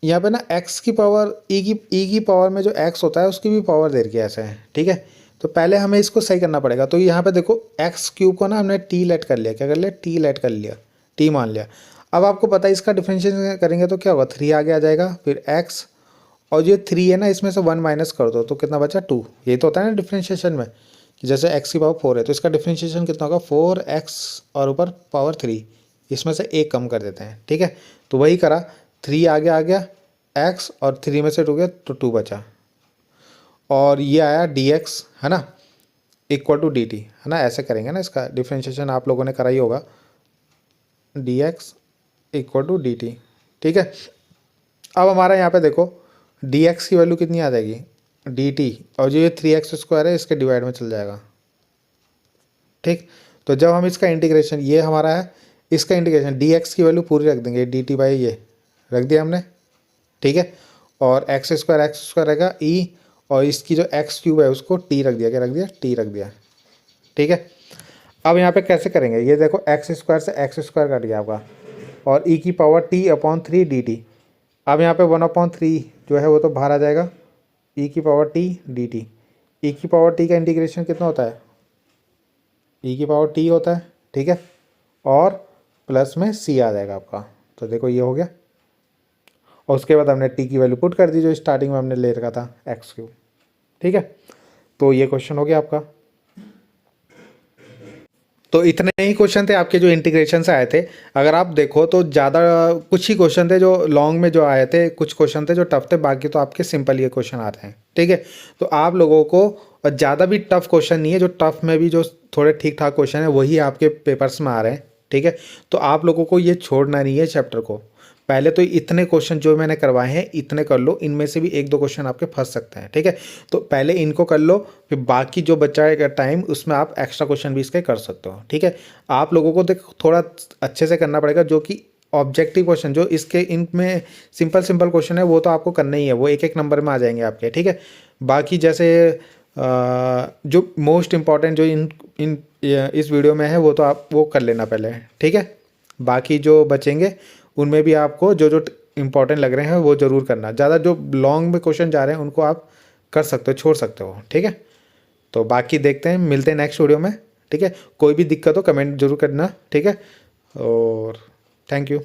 यहाँ पे ना x की पावर e की पावर में जो x होता है उसकी भी पावर दे रखी है ऐसे है। ठीक है, तो पहले हमें इसको सही करना पड़ेगा। तो यहाँ पे देखो x³ को ना हमने t लेट कर लिया, क्या कर लिया, t लेट कर लिया, t मान लिया। अब आपको पता है इसका डिफरेंशिएशन करेंगे तो क्या होगा, 3 आगे आ जाएगा, फिर x, और ये 3 है ना, इसमें से 1 माइनस कर दो तो कितना बचा 2। ये तो होता है ना डिफरेंशिएशन में, कि जैसे x की पावर 4 है तो इसका डिफरेंशिएशन कितना होगा 4x, और ऊपर पावर 3, इसमें से एक कम कर देते हैं। ठीक है, तो वही करा, 3 आगे आ गया, x और 3 में से 2 गया तो 2 बचा, और ये आया dx है ना, इक्वल टू dt है ना। ऐसे करेंगे ना, इसका डिफरेंशिएशन आप लोगों ने करा ही होगा, dx इक्वल टू dt। ठीक है, अब हमारा यहाँ पे देखो dx की वैल्यू कितनी आ जाएगी dt, और जो ये 3x² है इसके डिवाइड में चल जाएगा। ठीक, तो जब हम इसका इंटीग्रेशन, ये हमारा है, इसका इंटीग्रेशन dx की वैल्यू पूरी रख देंगे, dt बाई ये रख दिया हमने। ठीक है, और x² रहेगा e, और इसकी जो x³ है उसको t रख दिया, क्या रख दिया, t रख दिया। ठीक है, अब यहाँ पे कैसे करेंगे, ये देखो x² से x² कट गया आपका, और e की पावर t/3 dt। अब यहाँ पे 1/3 जो है वो तो बाहर आ जाएगा, ई की पावर टी डी टी। ई की पावर टी का इंटीग्रेशन कितना होता है, ई की पावर टी होता है, ठीक है, और प्लस में सी आ जाएगा आपका। तो देखो ये हो गया, और उसके बाद हमने टी की वैल्यू पुट कर दी जो स्टार्टिंग में हमने ले रखा था एक्स क्यूब, ठीक है। तो ये क्वेश्चन हो गया आपका। तो इतने ही क्वेश्चन थे आपके जो इंटीग्रेशन से आए थे। अगर आप देखो तो ज़्यादा कुछ ही क्वेश्चन थे जो लॉन्ग में जो आए थे, कुछ क्वेश्चन थे जो टफ थे, बाकी तो आपके सिंपल ये क्वेश्चन आते हैं, ठीक है। तो आप लोगों को ज़्यादा भी टफ क्वेश्चन नहीं है, जो टफ में भी जो थोड़े ठीक ठाक क्वेश्चन है वही आपके पेपर्स में आ रहे हैं, ठीक है। तो आप लोगों को ये छोड़ना नहीं है चैप्टर को। पहले तो इतने क्वेश्चन जो मैंने करवाए हैं इतने कर लो, इनमें से भी एक दो क्वेश्चन आपके फंस सकते हैं, ठीक है। तो पहले इनको कर लो, फिर बाकी जो बचा है टाइम उसमें आप एक्स्ट्रा क्वेश्चन भी इसके कर सकते हो, ठीक है। आप लोगों को देखो थोड़ा अच्छे से करना पड़ेगा, जो कि ऑब्जेक्टिव क्वेश्चन जो इसके इनमें सिंपल सिंपल क्वेश्चन है वो तो आपको करना ही है, वो एक एक नंबर में आ जाएंगे आपके, ठीक है। बाकी जैसे जो मोस्ट इम्पॉर्टेंट जो इन इस वीडियो में है वो तो आप वो कर लेना पहले, ठीक है। बाकी जो बचेंगे उनमें भी आपको जो जो इम्पोर्टेंट लग रहे हैं वो ज़रूर करना। ज़्यादा जो लॉन्ग में क्वेश्चन जा रहे हैं उनको आप कर सकते हो, छोड़ सकते हो, ठीक है। तो बाकी देखते हैं, मिलते हैं नेक्स्ट वीडियो में, ठीक है। कोई भी दिक्कत हो कमेंट जरूर करना, ठीक है। और थैंक यू।